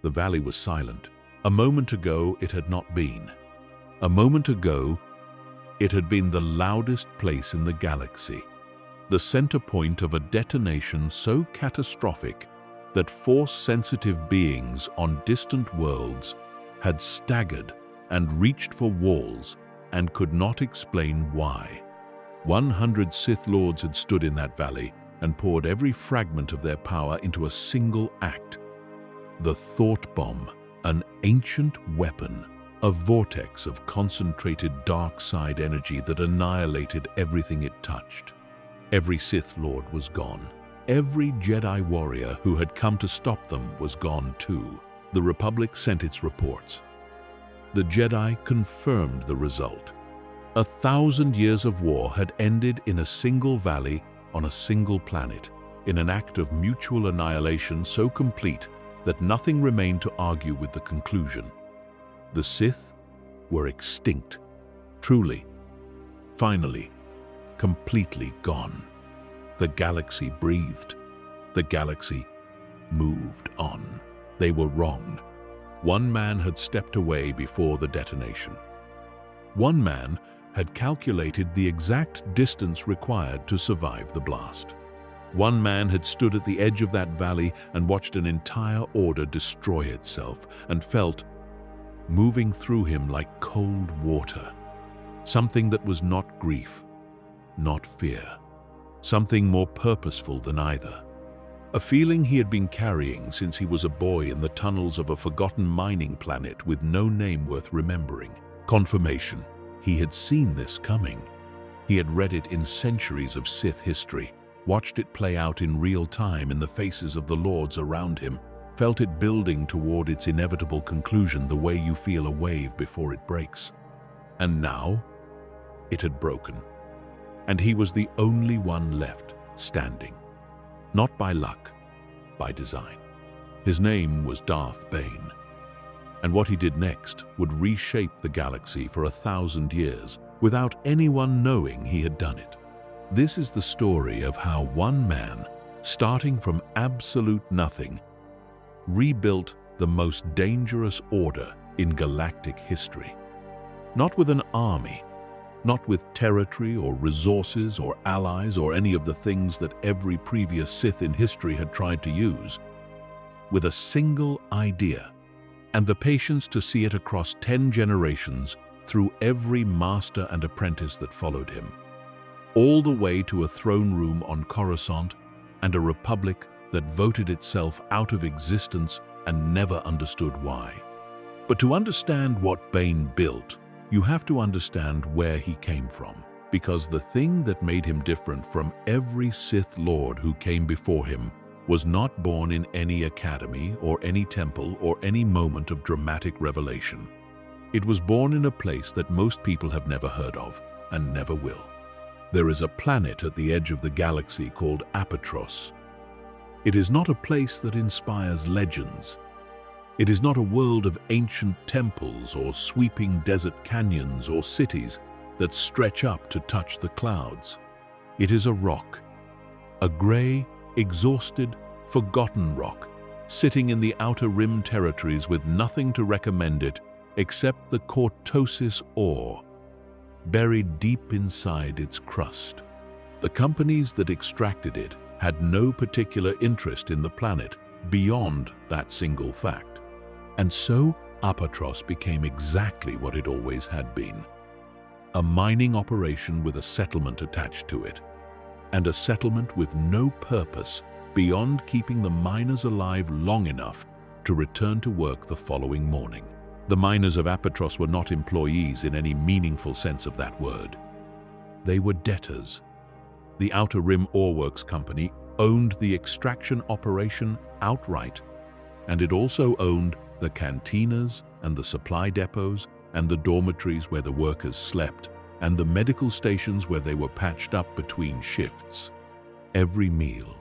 The valley was silent. A moment ago, it had not been. A moment ago, it had been the loudest place in the galaxy, the center point of a detonation so catastrophic that Force-sensitive beings on distant worlds had staggered and reached for walls and could not explain why. 100 Sith Lords had stood in that valley and poured every fragment of their power into a single act. The Thought Bomb, an ancient weapon, a vortex of concentrated dark side energy that annihilated everything it touched. Every Sith Lord was gone. Every Jedi warrior who had come to stop them was gone too. The Republic sent its reports. The Jedi confirmed the result. 1,000 years of war had ended in a single valley on a single planet, in an act of mutual annihilation so complete that nothing remained to argue with the conclusion. The Sith were extinct, truly, finally, completely gone. The galaxy breathed. The galaxy moved on. They were wrong. One man had stepped away before the detonation. One man had calculated the exact distance required to survive the blast. One man had stood at the edge of that valley and watched an entire order destroy itself and felt, moving through him like cold water, something that was not grief, not fear, something more purposeful than either. A feeling he had been carrying since he was a boy in the tunnels of a forgotten mining planet with no name worth remembering. Confirmation. He had seen this coming. He had read it in centuries of Sith history, watched it play out in real time in the faces of the lords around him, felt it building toward its inevitable conclusion the way you feel a wave before it breaks. And now, it had broken. And he was the only one left standing. Not by luck, by design. His name was Darth Bane. And what he did next would reshape the galaxy for 1,000 years without anyone knowing he had done it. This is the story of how one man, starting from absolute nothing, rebuilt the most dangerous order in galactic history. Not with an army, not with territory or resources or allies or any of the things that every previous Sith in history had tried to use. With a single idea, and the patience to see it across 10 generations through every master and apprentice that followed him, all the way to a throne room on Coruscant and a republic that voted itself out of existence and never understood why. But to understand what Bane built, you have to understand where he came from, because the thing that made him different from every Sith Lord who came before him was not born in any academy or any temple or any moment of dramatic revelation. It was born in a place that most people have never heard of and never will. There is a planet at the edge of the galaxy called Apatros. It is not a place that inspires legends. It is not a world of ancient temples or sweeping desert canyons or cities that stretch up to touch the clouds. It is a rock, a gray, exhausted, forgotten rock, sitting in the outer rim territories with nothing to recommend it except the cortosis ore, buried deep inside its crust. The companies that extracted it had no particular interest in the planet beyond that single fact. And so Apatros became exactly what it always had been. A mining operation with a settlement attached to it, and a settlement with no purpose beyond keeping the miners alive long enough to return to work the following morning. The miners of Apatros were not employees in any meaningful sense of that word. They were debtors. The Outer Rim Oreworks Company owned the extraction operation outright, and it also owned the cantinas and the supply depots and the dormitories where the workers slept and the medical stations where they were patched up between shifts. Every meal,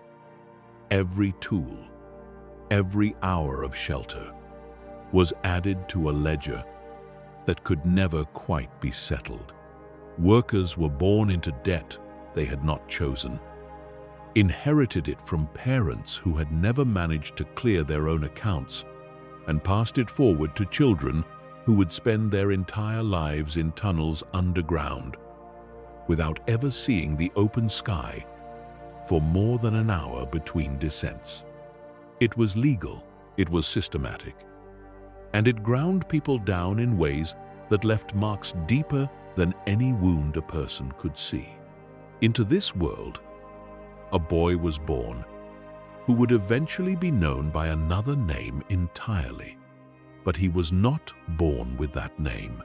every tool, every hour of shelter was added to a ledger that could never quite be settled. Workers were born into debt they had not chosen, inherited it from parents who had never managed to clear their own accounts, and passed it forward to children who would spend their entire lives in tunnels underground without ever seeing the open sky for more than an hour between descents. It was legal, it was systematic, and it ground people down in ways that left marks deeper than any wound a person could see. Into this world, a boy was born who would eventually be known by another name entirely. But he was not born with that name.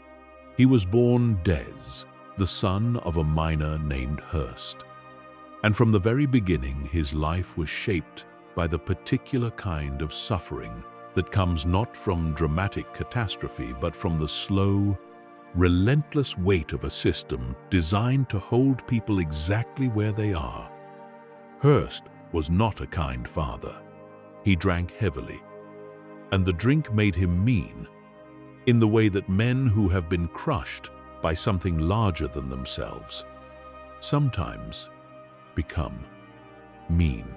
He was born Des, the son of a miner named Hurst. And from the very beginning, his life was shaped by the particular kind of suffering that comes not from dramatic catastrophe, but from the slow, relentless weight of a system designed to hold people exactly where they are. Hurst was not a kind father. He drank heavily, and the drink made him mean, in the way that men who have been crushed by something larger than themselves sometimes become mean.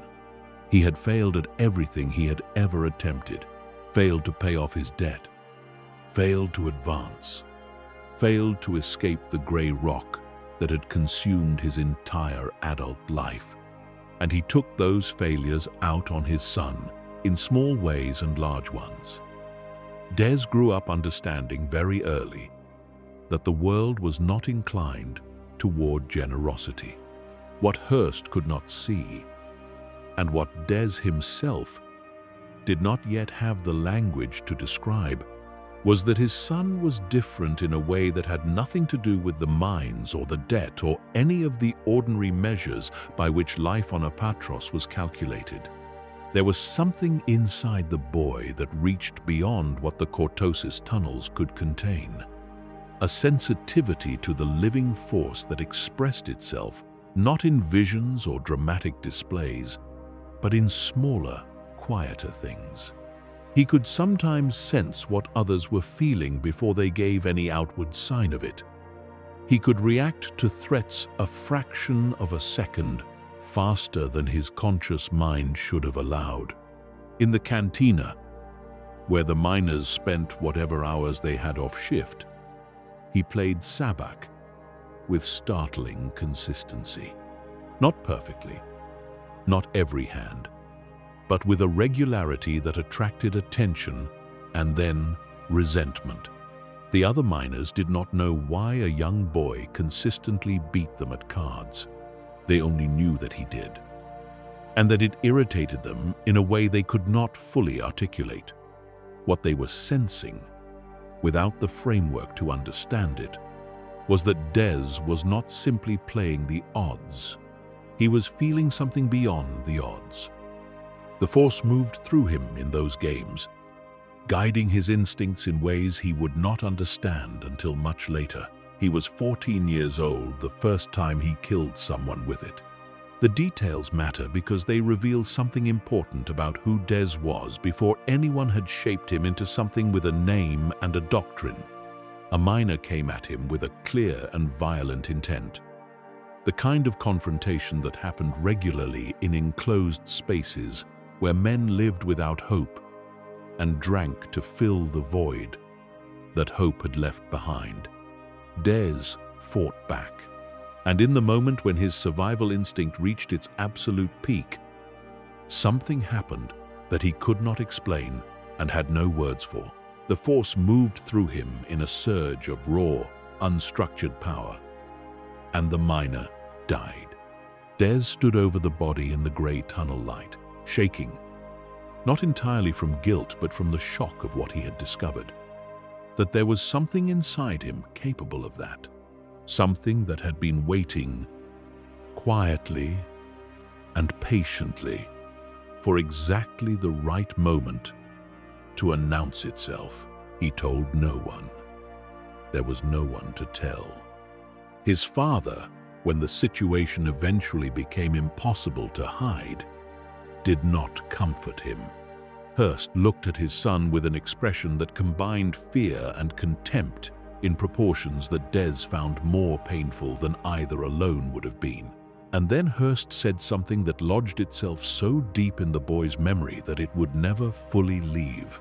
He had failed at everything he had ever attempted, failed to pay off his debt, failed to advance, failed to escape the gray rock that had consumed his entire adult life. And he took those failures out on his son in small ways and large ones. Des grew up understanding very early that the world was not inclined toward generosity. What Hurst could not see, and what Des himself did not yet have the language to describe, was that his son was different in a way that had nothing to do with the mines or the debt or any of the ordinary measures by which life on Apatros was calculated. There was something inside the boy that reached beyond what the cortosis tunnels could contain. A sensitivity to the living force that expressed itself not in visions or dramatic displays, but in smaller, quieter things. He could sometimes sense what others were feeling before they gave any outward sign of it. He could react to threats a fraction of a second faster than his conscious mind should have allowed. In the cantina, where the miners spent whatever hours they had off shift, he played sabak with startling consistency. Not perfectly, not every hand, but with a regularity that attracted attention and then resentment. The other miners did not know why a young boy consistently beat them at cards. They only knew that he did, and that it irritated them in a way they could not fully articulate. What they were sensing, without the framework to understand it, was that Des was not simply playing the odds. He was feeling something beyond the odds. The force moved through him in those games, guiding his instincts in ways he would not understand until much later. He was 14 years old the first time he killed someone with it. The details matter because they reveal something important about who Des was before anyone had shaped him into something with a name and a doctrine. A miner came at him with a clear and violent intent. The kind of confrontation that happened regularly in enclosed spaces where men lived without hope and drank to fill the void that hope had left behind. Des fought back, and in the moment when his survival instinct reached its absolute peak, something happened that he could not explain and had no words for. The force moved through him in a surge of raw, unstructured power, and the miner died. Des stood over the body in the gray tunnel light, shaking, not entirely from guilt but from the shock of what he had discovered. That there was something inside him capable of that. Something that had been waiting quietly and patiently for exactly the right moment to announce itself. He told no one. There was no one to tell. His father, when the situation eventually became impossible to hide, did not comfort him. Hurst looked at his son with an expression that combined fear and contempt in proportions that Des found more painful than either alone would have been. And then Hurst said something that lodged itself so deep in the boy's memory that it would never fully leave.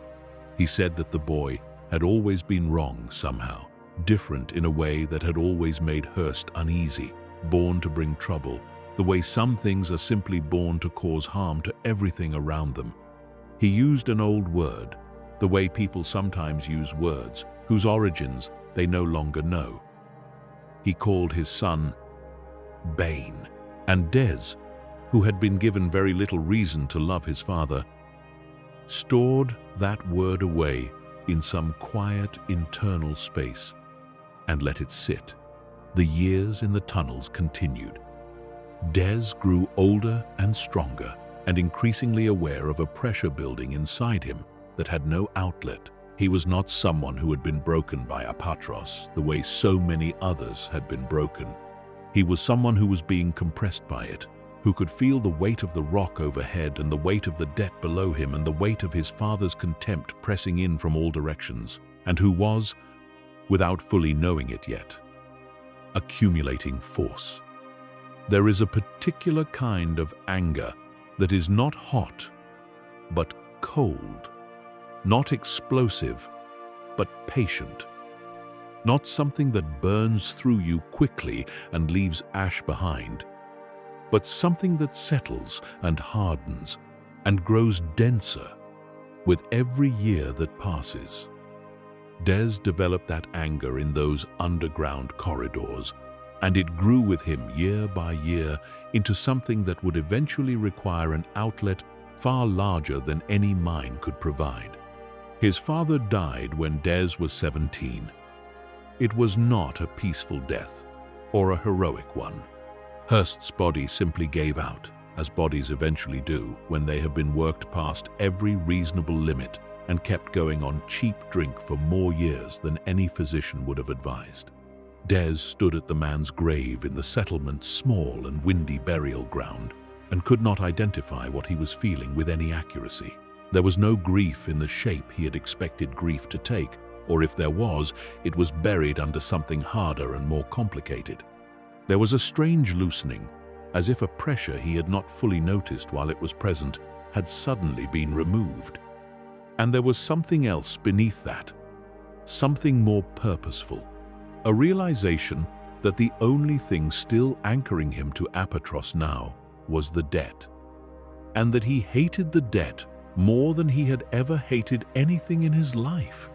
He said that the boy had always been wrong somehow, different in a way that had always made Hurst uneasy, born to bring trouble, the way some things are simply born to cause harm to everything around them. He used an old word, the way people sometimes use words whose origins they no longer know. He called his son Bane, and Des, who had been given very little reason to love his father, stored that word away in some quiet internal space and let it sit. The years in the tunnels continued. Des grew older and stronger and increasingly aware of a pressure building inside him that had no outlet. He was not someone who had been broken by Apatros the way so many others had been broken. He was someone who was being compressed by it, who could feel the weight of the rock overhead and the weight of the debt below him and the weight of his father's contempt pressing in from all directions, and who was, without fully knowing it yet, accumulating force. There is a particular kind of anger that is not hot, but cold, not explosive, but patient, not something that burns through you quickly and leaves ash behind, but something that settles and hardens and grows denser with every year that passes. Des developed that anger in those underground corridors, and it grew with him year by year into something that would eventually require an outlet far larger than any mind could provide. His father died when Des was 17. It was not a peaceful death or a heroic one. Hurst's body simply gave out, as bodies eventually do when they have been worked past every reasonable limit and kept going on cheap drink for more years than any physician would have advised. Des stood at the man's grave in the settlement's small and windy burial ground and could not identify what he was feeling with any accuracy. There was no grief in the shape he had expected grief to take, or if there was, it was buried under something harder and more complicated. There was a strange loosening, as if a pressure he had not fully noticed while it was present had suddenly been removed. And there was something else beneath that, something more purposeful, a realization that the only thing still anchoring him to Apatros now was the debt, and that he hated the debt more than he had ever hated anything in his life.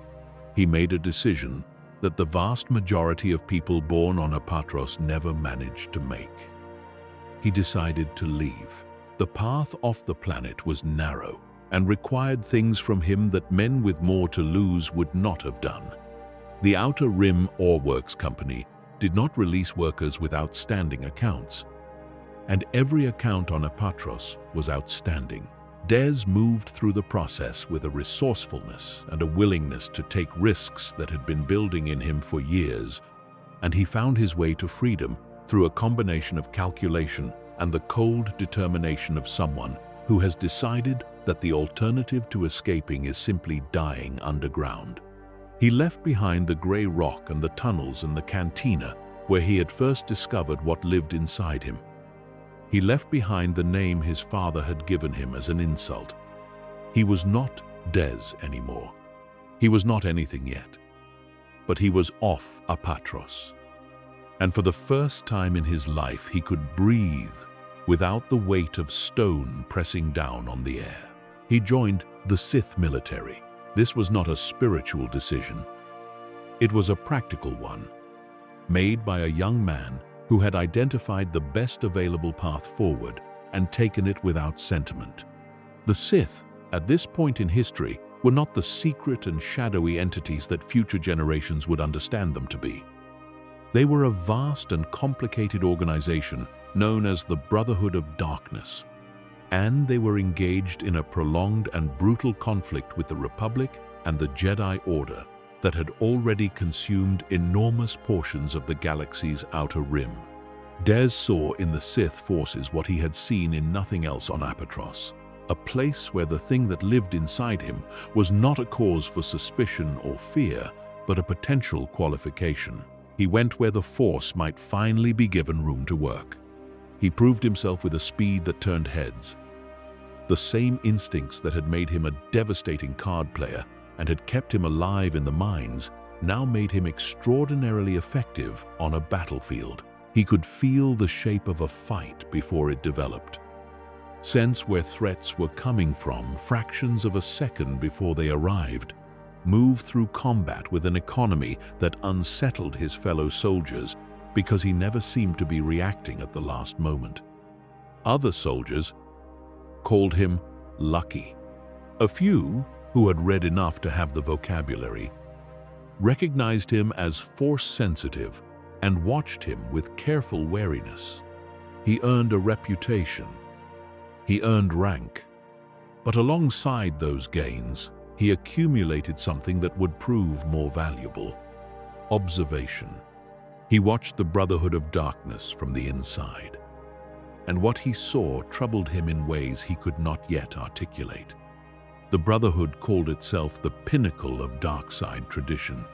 He made a decision that the vast majority of people born on Apatros never managed to make. He decided to leave. The path off the planet was narrow and required things from him that men with more to lose would not have done. The Outer Rim Ore Works Company did not release workers with outstanding accounts, and every account on Apatros was outstanding. Des moved through the process with a resourcefulness and a willingness to take risks that had been building in him for years, and he found his way to freedom through a combination of calculation and the cold determination of someone who has decided that the alternative to escaping is simply dying underground. He left behind the gray rock and the tunnels and the cantina where he had first discovered what lived inside him. He left behind the name his father had given him as an insult. He was not Des anymore. He was not anything yet. But he was off Apatros. And for the first time in his life, he could breathe without the weight of stone pressing down on the air. He joined the Sith military. This was not a spiritual decision. It was a practical one, made by a young man who had identified the best available path forward and taken it without sentiment. The Sith, at this point in history, were not the secret and shadowy entities that future generations would understand them to be. They were a vast and complicated organization known as the Brotherhood of Darkness, and they were engaged in a prolonged and brutal conflict with the Republic and the Jedi Order that had already consumed enormous portions of the galaxy's outer rim. Des saw in the Sith forces what he had seen in nothing else on Apatros, a place where the thing that lived inside him was not a cause for suspicion or fear, but a potential qualification. He went where the Force might finally be given room to work. He proved himself with a speed that turned heads. The same instincts that had made him a devastating card player and had kept him alive in the mines now made him extraordinarily effective on a battlefield. He could feel the shape of a fight before it developed, sense where threats were coming from fractions of a second before they arrived, move through combat with an economy that unsettled his fellow soldiers because he never seemed to be reacting at the last moment. Other soldiers called him lucky. A few, who had read enough to have the vocabulary, recognized him as force-sensitive and watched him with careful wariness. He earned a reputation. He earned rank. But alongside those gains, he accumulated something that would prove more valuable: observation. He watched the Brotherhood of Darkness from the inside, and what he saw troubled him in ways he could not yet articulate. The Brotherhood called itself the pinnacle of dark-side tradition,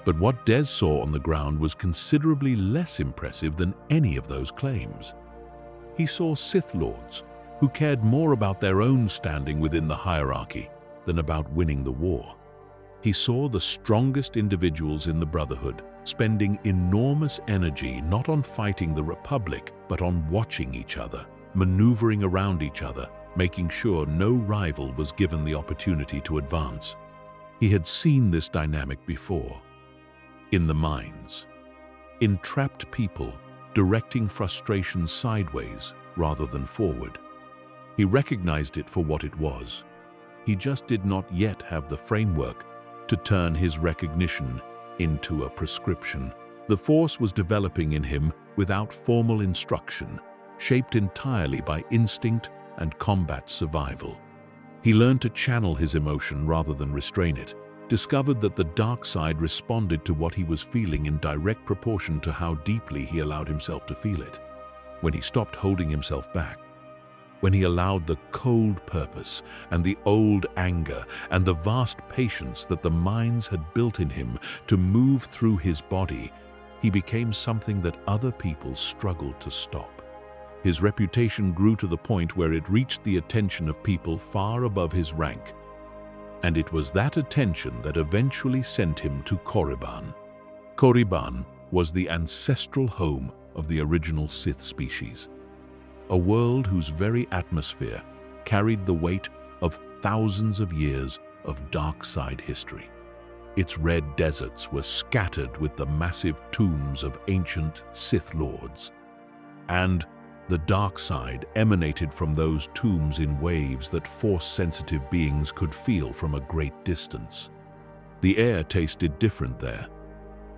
but what Des saw on the ground was considerably less impressive than any of those claims. He saw Sith Lords who cared more about their own standing within the hierarchy than about winning the war. He saw the strongest individuals in the Brotherhood spending enormous energy not on fighting the Republic, but on watching each other, maneuvering around each other, making sure no rival was given the opportunity to advance. He had seen this dynamic before. In the mines, in trapped people directing frustration sideways rather than forward. He recognized it for what it was. He just did not yet have the framework to turn his recognition into a prescription. The Force was developing in him without formal instruction, shaped entirely by instinct and combat survival. He learned to channel his emotion rather than restrain it, discovered that the dark side responded to what he was feeling in direct proportion to how deeply he allowed himself to feel it. When he stopped holding himself back, when he allowed the cold purpose and the old anger and the vast patience that the mines had built in him to move through his body, he became something that other people struggled to stop. His reputation grew to the point where it reached the attention of people far above his rank, and it was that attention that eventually sent him to Korriban. Korriban was the ancestral home of the original Sith species, a world whose very atmosphere carried the weight of thousands of years of dark side history. Its red deserts were scattered with the massive tombs of ancient Sith lords, and the dark side emanated from those tombs in waves that force-sensitive beings could feel from a great distance. The air tasted different there.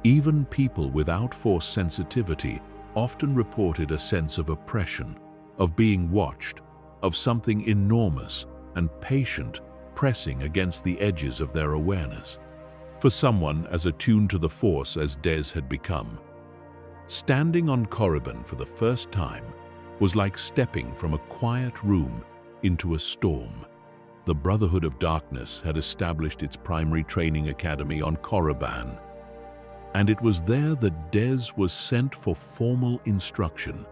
Even people without force sensitivity often reported a sense of oppression, of being watched, of something enormous and patient pressing against the edges of their awareness. For someone as attuned to the Force as Des had become, standing on Korriban for the first time was like stepping from a quiet room into a storm. The Brotherhood of Darkness had established its primary training academy on Korriban, and it was there that Des was sent for formal instruction.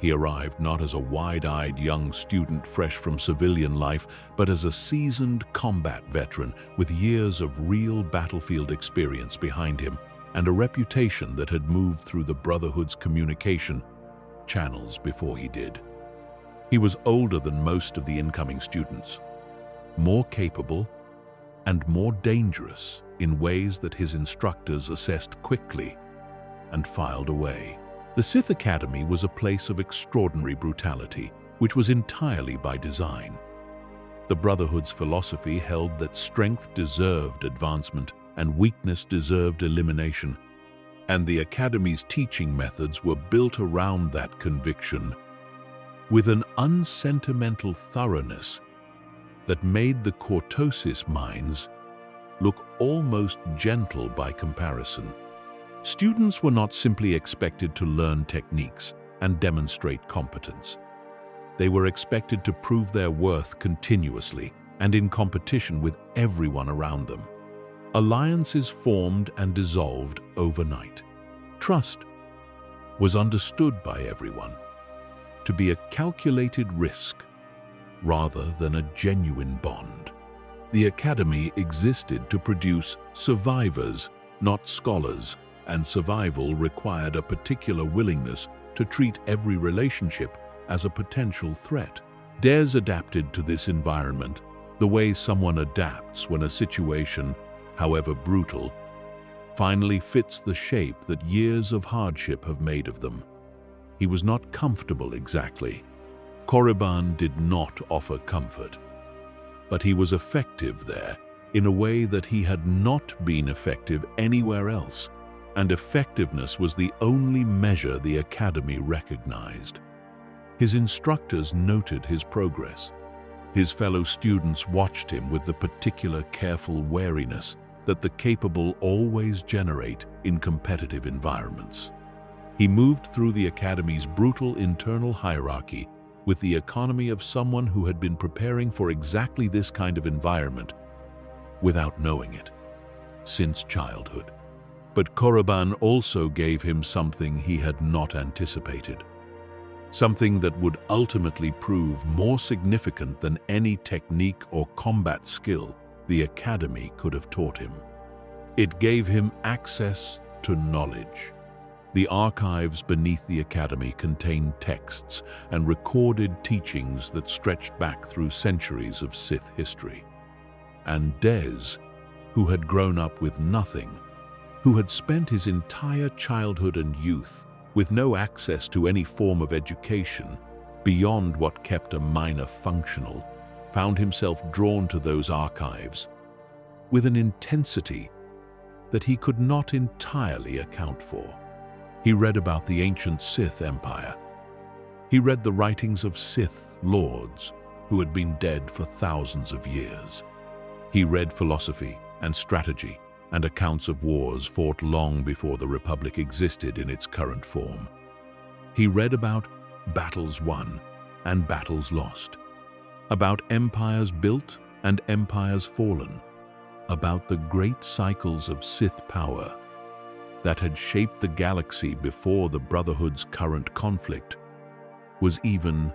He arrived not as a wide-eyed young student fresh from civilian life, but as a seasoned combat veteran with years of real battlefield experience behind him and a reputation that had moved through the Brotherhood's communication channels before he did. He was older than most of the incoming students, more capable and more dangerous in ways that his instructors assessed quickly and filed away. The Sith Academy was a place of extraordinary brutality, which was entirely by design. The Brotherhood's philosophy held that strength deserved advancement and weakness deserved elimination, and the Academy's teaching methods were built around that conviction with an unsentimental thoroughness that made the Cortosis mines look almost gentle by comparison. Students were not simply expected to learn techniques and demonstrate competence. They were expected to prove their worth continuously and in competition with everyone around them. Alliances formed and dissolved overnight. Trust was understood by everyone to be a calculated risk rather than a genuine bond. The academy existed to produce survivors, not scholars, and survival required a particular willingness to treat every relationship as a potential threat. Des adapted to this environment the way someone adapts when a situation, however brutal, finally fits the shape that years of hardship have made of them. He was not comfortable exactly. Korriban did not offer comfort, but he was effective there in a way that he had not been effective anywhere else, and effectiveness was the only measure the academy recognized. His instructors noted his progress. His fellow students watched him with the particular careful wariness that the capable always generate in competitive environments. He moved through the academy's brutal internal hierarchy with the economy of someone who had been preparing for exactly this kind of environment without knowing it since childhood. But Korriban also gave him something he had not anticipated, something that would ultimately prove more significant than any technique or combat skill the academy could have taught him. It gave him access to knowledge. The archives beneath the academy contained texts and recorded teachings that stretched back through centuries of Sith history. And Des, who had grown up with nothing, who had spent his entire childhood and youth with no access to any form of education beyond what kept a minor functional, found himself drawn to those archives with an intensity that he could not entirely account for. He read about the ancient Sith Empire. He read the writings of Sith lords who had been dead for thousands of years. He read philosophy and strategy and accounts of wars fought long before the Republic existed in its current form. He read about battles won and battles lost, about empires built and empires fallen, about the great cycles of Sith power that had shaped the galaxy before the Brotherhood's current conflict was even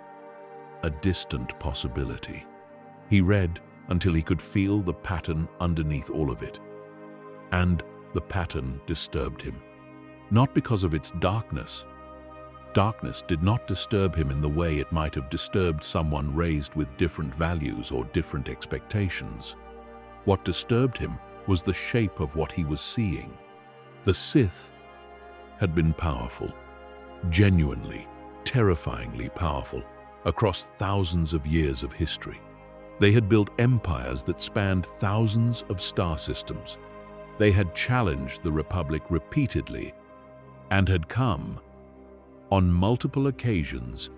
a distant possibility. He read until he could feel the pattern underneath all of it. And the pattern disturbed him. Not because of its darkness. Darkness did not disturb him in the way it might have disturbed someone raised with different values or different expectations. What disturbed him was the shape of what he was seeing. The Sith had been powerful, genuinely, terrifyingly powerful, across thousands of years of history. They had built empires that spanned thousands of star systems. They had challenged the Republic repeatedly and had come, on multiple occasions,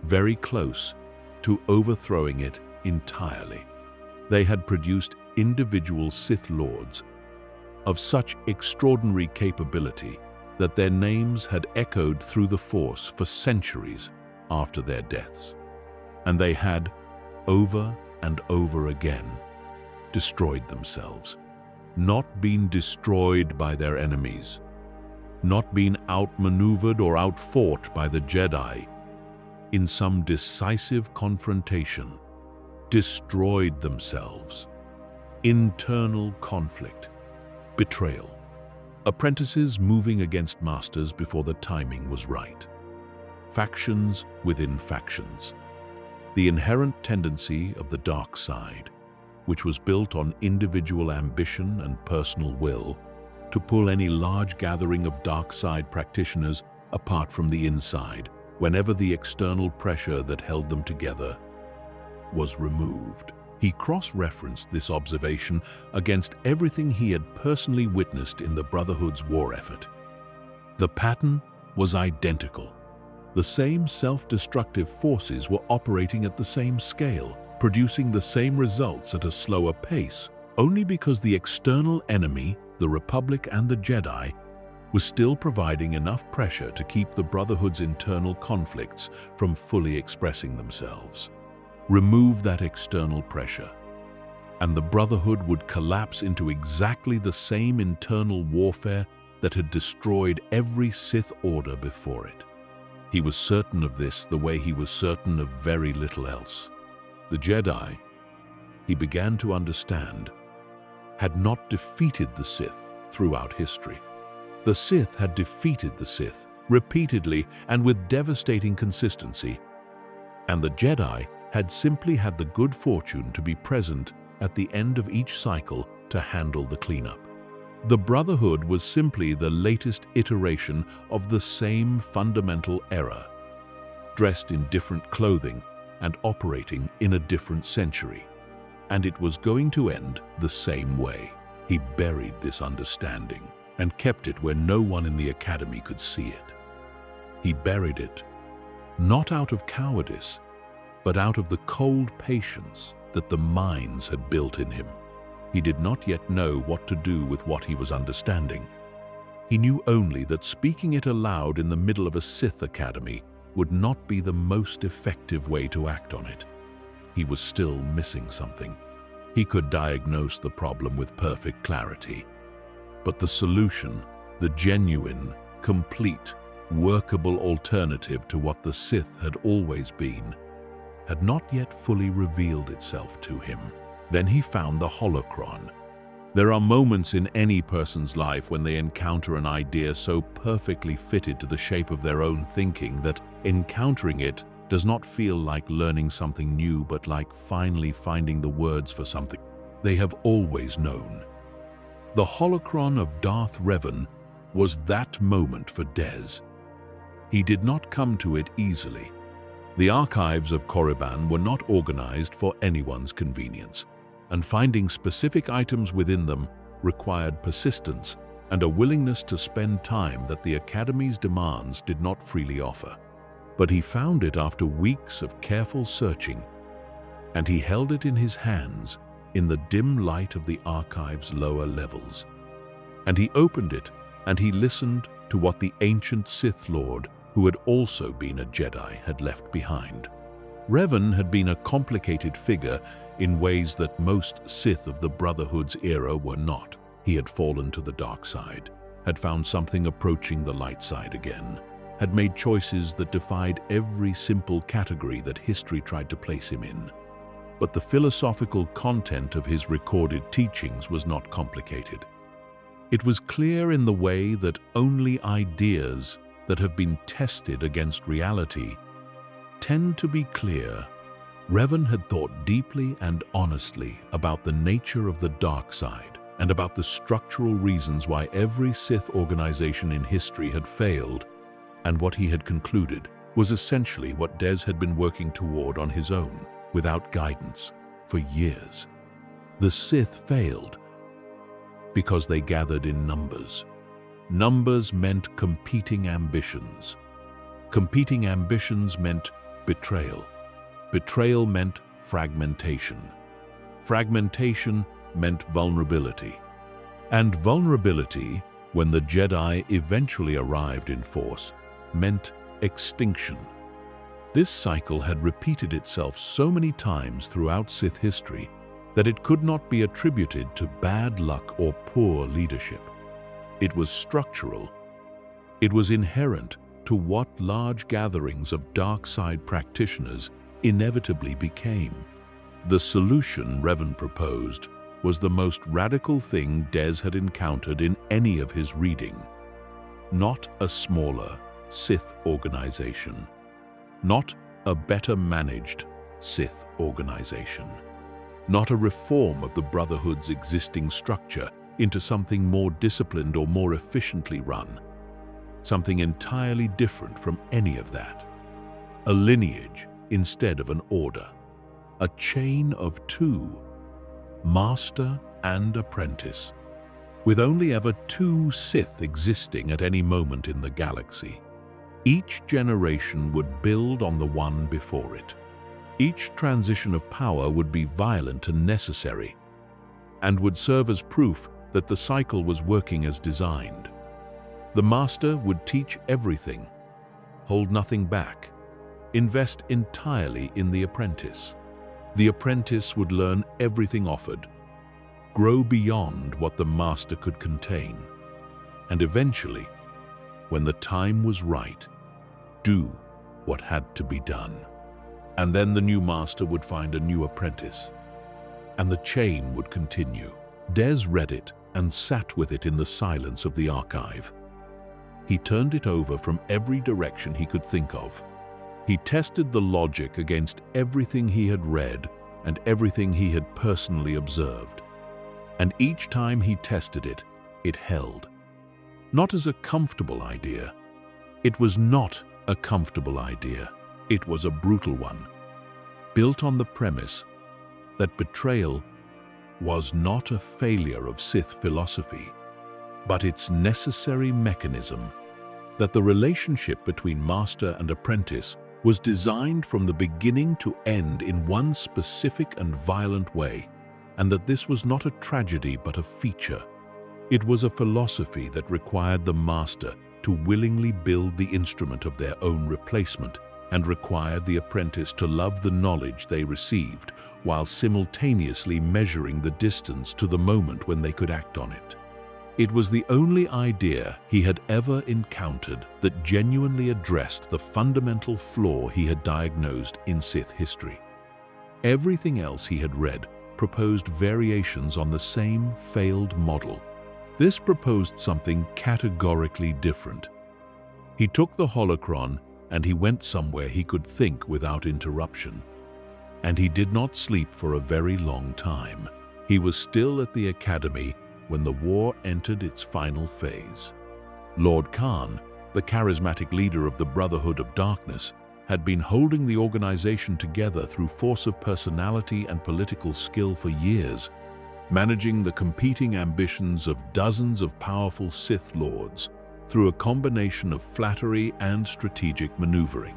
very close to overthrowing it entirely. They had produced individual Sith lords of such extraordinary capability that their names had echoed through the Force for centuries after their deaths. And they had, over and over again, destroyed themselves. Not been destroyed by their enemies, not been outmaneuvered or outfought by the Jedi in some decisive confrontation, destroyed themselves. Internal conflict, betrayal, apprentices moving against masters before the timing was right, factions within factions, the inherent tendency of the dark side, which was built on individual ambition and personal will, to pull any large gathering of dark side practitioners apart from the inside whenever the external pressure that held them together was removed. He cross-referenced this observation against everything he had personally witnessed in the Brotherhood's war effort. The pattern was identical. The same self-destructive forces were operating at the same scale, producing the same results at a slower pace, only because the external enemy, the Republic and the Jedi, was still providing enough pressure to keep the Brotherhood's internal conflicts from fully expressing themselves. Remove that external pressure, and the Brotherhood would collapse into exactly the same internal warfare that had destroyed every Sith order before it. He was certain of this the way he was certain of very little else. The Jedi, he began to understand, had not defeated the Sith throughout history. The Sith had defeated the Sith repeatedly and with devastating consistency, and the Jedi had simply had the good fortune to be present at the end of each cycle to handle the cleanup. The Brotherhood was simply the latest iteration of the same fundamental error, dressed in different clothing and operating in a different century. And it was going to end the same way. He buried this understanding and kept it where no one in the academy could see it. He buried it, not out of cowardice, but out of the cold patience that the minds had built in him. He did not yet know what to do with what he was understanding. He knew only that speaking it aloud in the middle of a Sith academy would not be the most effective way to act on it. He was still missing something. He could diagnose the problem with perfect clarity, but the solution, the genuine, complete, workable alternative to what the Sith had always been, had not yet fully revealed itself to him. Then he found the holocron. There are moments in any person's life when they encounter an idea so perfectly fitted to the shape of their own thinking that encountering it does not feel like learning something new, but like finally finding the words for something they have always known. The holocron of Darth Revan was that moment for Des. He did not come to it easily. The archives of Korriban were not organized for anyone's convenience, and finding specific items within them required persistence and a willingness to spend time that the Academy's demands did not freely offer. But he found it after weeks of careful searching, and he held it in his hands in the dim light of the archive's lower levels. And he opened it, and he listened to what the ancient Sith Lord, who had also been a Jedi, had left behind. Revan had been a complicated figure in ways that most Sith of the Brotherhood's era were not. He had fallen to the dark side, had found something approaching the light side again, had made choices that defied every simple category that history tried to place him in. But the philosophical content of his recorded teachings was not complicated. It was clear in the way that only ideas that have been tested against reality tend to be clear. Revan had thought deeply and honestly about the nature of the dark side and about the structural reasons why every Sith organization in history had failed, and what he had concluded was essentially what Des had been working toward on his own, without guidance, for years. The Sith failed because they gathered in numbers. Numbers meant competing ambitions. Competing ambitions meant betrayal. Betrayal meant fragmentation. Fragmentation meant vulnerability. And vulnerability, when the Jedi eventually arrived in force, meant extinction. This cycle had repeated itself so many times throughout Sith history that it could not be attributed to bad luck or poor leadership. It was structural. It was inherent to what large gatherings of dark side practitioners inevitably became. The solution Revan proposed was the most radical thing Des had encountered in any of his reading. Not a smaller Sith organization. Not a better managed Sith organization. Not a reform of the Brotherhood's existing structure into something more disciplined or more efficiently run. Something entirely different from any of that. A lineage instead of an order. A chain of two, master and apprentice, with only ever two Sith existing at any moment in the galaxy. Each generation would build on the one before it. Each transition of power would be violent and necessary, and would serve as proof that the cycle was working as designed. The master would teach everything, hold nothing back, invest entirely in the apprentice. The apprentice would learn everything offered, grow beyond what the master could contain, and eventually, when the time was right, do what had to be done. And then the new master would find a new apprentice, and the chain would continue. Des read it and sat with it in the silence of the archive. He turned it over from every direction he could think of. He tested the logic against everything he had read and everything he had personally observed. And each time he tested it, it held. Not as a comfortable idea. It was not a comfortable idea. It was a brutal one, built on the premise that betrayal was not a failure of Sith philosophy, but its necessary mechanism, that the relationship between master and apprentice was designed from the beginning to end in one specific and violent way, and that this was not a tragedy but a feature. It was a philosophy that required the master to willingly build the instrument of their own replacement and required the apprentice to love the knowledge they received while simultaneously measuring the distance to the moment when they could act on it. It was the only idea he had ever encountered that genuinely addressed the fundamental flaw he had diagnosed in Sith history. Everything else he had read proposed variations on the same failed model. This proposed something categorically different. He took the holocron and he went somewhere he could think without interruption. And he did not sleep for a very long time. He was still at the academy when the war entered its final phase. Lord Khan, the charismatic leader of the Brotherhood of Darkness, had been holding the organization together through force of personality and political skill for years, managing the competing ambitions of dozens of powerful Sith lords through a combination of flattery and strategic maneuvering.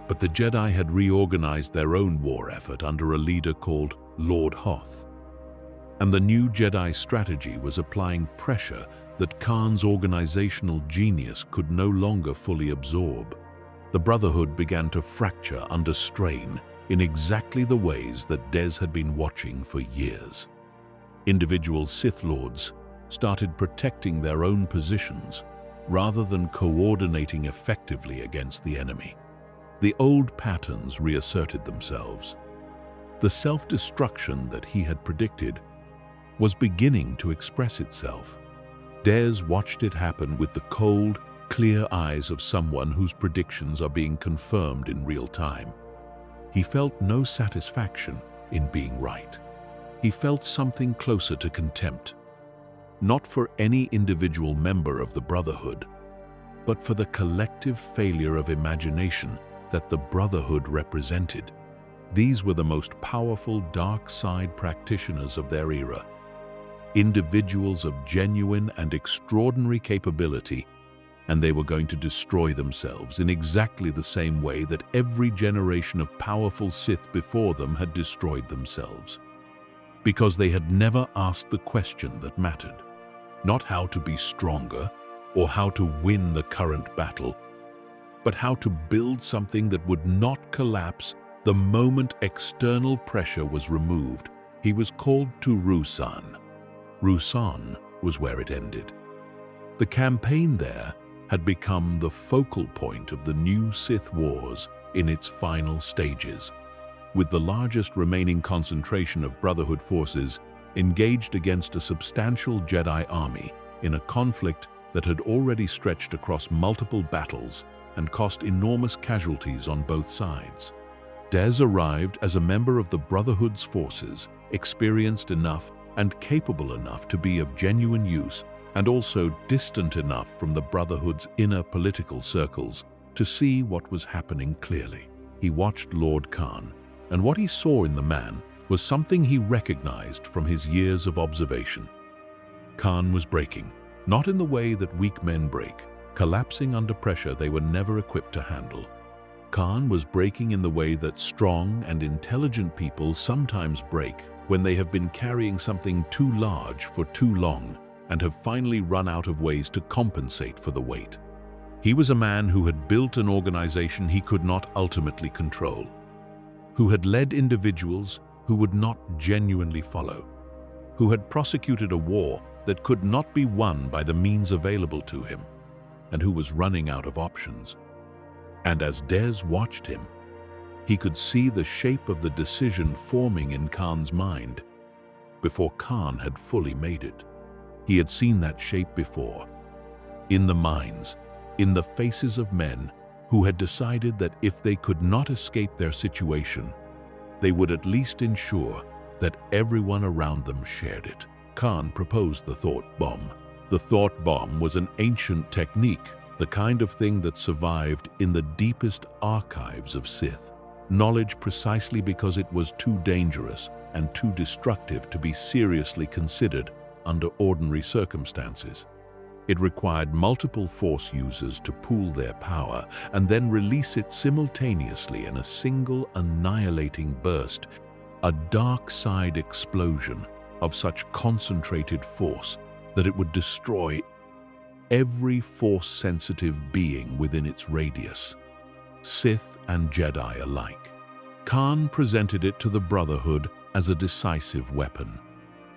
But the Jedi had reorganized their own war effort under a leader called Lord Hoth. And the new Jedi strategy was applying pressure that Khan's organizational genius could no longer fully absorb. The Brotherhood began to fracture under strain in exactly the ways that Des had been watching for years. Individual Sith Lords started protecting their own positions rather than coordinating effectively against the enemy. The old patterns reasserted themselves. The self-destruction that he had predicted was beginning to express itself. Des watched it happen with the cold, clear eyes of someone whose predictions are being confirmed in real time. He felt no satisfaction in being right. He felt something closer to contempt, not for any individual member of the Brotherhood, but for the collective failure of imagination that the Brotherhood represented. These were the most powerful dark side practitioners of their era, individuals of genuine and extraordinary capability, and they were going to destroy themselves in exactly the same way that every generation of powerful Sith before them had destroyed themselves. Because they had never asked the question that mattered, not how to be stronger or how to win the current battle, but how to build something that would not collapse the moment external pressure was removed. He was called to Ruusan. Ruusan was where it ended. The campaign there had become the focal point of the new Sith Wars in its final stages, with the largest remaining concentration of Brotherhood forces engaged against a substantial Jedi army in a conflict that had already stretched across multiple battles and cost enormous casualties on both sides. Des arrived as a member of the Brotherhood's forces, experienced enough and capable enough to be of genuine use, and also distant enough from the Brotherhood's inner political circles to see what was happening clearly. He watched Lord Khan, and what he saw in the man was something he recognized from his years of observation. Khan was breaking, not in the way that weak men break, collapsing under pressure they were never equipped to handle. Khan was breaking in the way that strong and intelligent people sometimes break when they have been carrying something too large for too long and have finally run out of ways to compensate for the weight. He was a man who had built an organization he could not ultimately control, who had led individuals who would not genuinely follow, who had prosecuted a war that could not be won by the means available to him, and who was running out of options. And as Des watched him, he could see the shape of the decision forming in Khan's mind. before Khan had fully made it. He had seen that shape before, in the minds, in the faces of men who had decided that if they could not escape their situation, they would at least ensure that everyone around them shared it. Khan proposed the thought bomb. The thought bomb was an ancient technique, the kind of thing that survived in the deepest archives of Sith. Knowledge precisely because it was too dangerous and too destructive to be seriously considered under ordinary circumstances. It required multiple Force users to pool their power and then release it simultaneously in a single annihilating burst, a dark side explosion of such concentrated force that it would destroy every Force-sensitive being within its radius, Sith and Jedi alike. Khan presented it to the Brotherhood as a decisive weapon,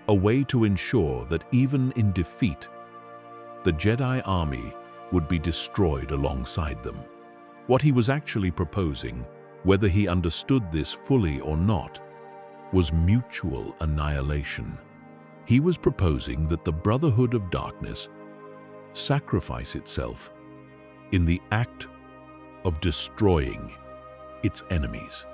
a way to ensure that even in defeat, the Jedi army would be destroyed alongside them. What he was actually proposing, whether he understood this fully or not, was mutual annihilation. He was proposing that the Brotherhood of Darkness sacrifice itself in the act of destroying its enemies.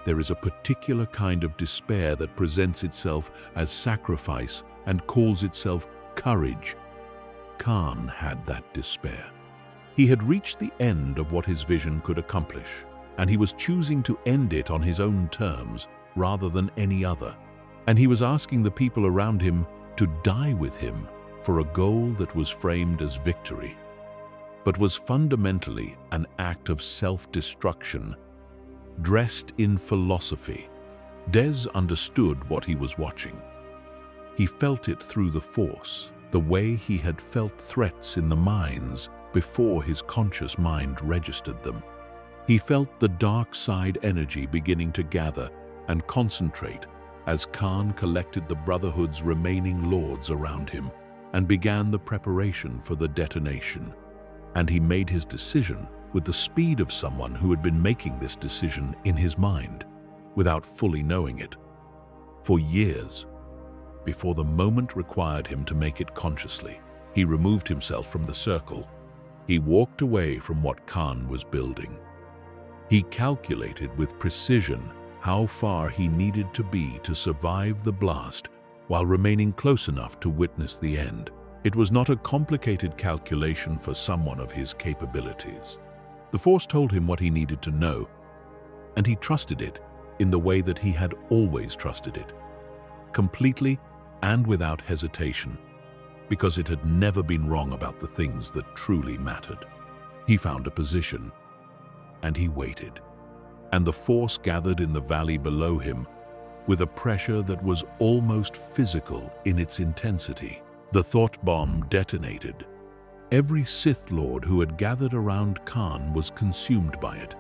There is a particular kind of despair that presents itself as sacrifice and calls itself courage. Khan had that despair. He had reached the end of what his vision could accomplish, and he was choosing to end it on his own terms rather than any other. And he was asking the people around him to die with him for a goal that was framed as victory, but was fundamentally an act of self-destruction dressed in philosophy. Dez understood what he was watching. He felt it through the Force, the way he had felt threats in the mines before his conscious mind registered them. He felt the dark side energy beginning to gather and concentrate as Khan collected the Brotherhood's remaining lords around him and began the preparation for the detonation. And he made his decision with the speed of someone who had been making this decision in his mind, without fully knowing it, for years, before the moment required him to make it consciously. He removed himself from the circle. He walked away from what Khan was building. He calculated with precision how far he needed to be to survive the blast while remaining close enough to witness the end. It was not a complicated calculation for someone of his capabilities. The Force told him what he needed to know, and he trusted it in the way that he had always trusted it, completely and without hesitation, because it had never been wrong about the things that truly mattered. He found a position, and he waited. And the Force gathered in the valley below him with a pressure that was almost physical in its intensity. The thought bomb detonated. Every Sith Lord who had gathered around Khan was consumed by it.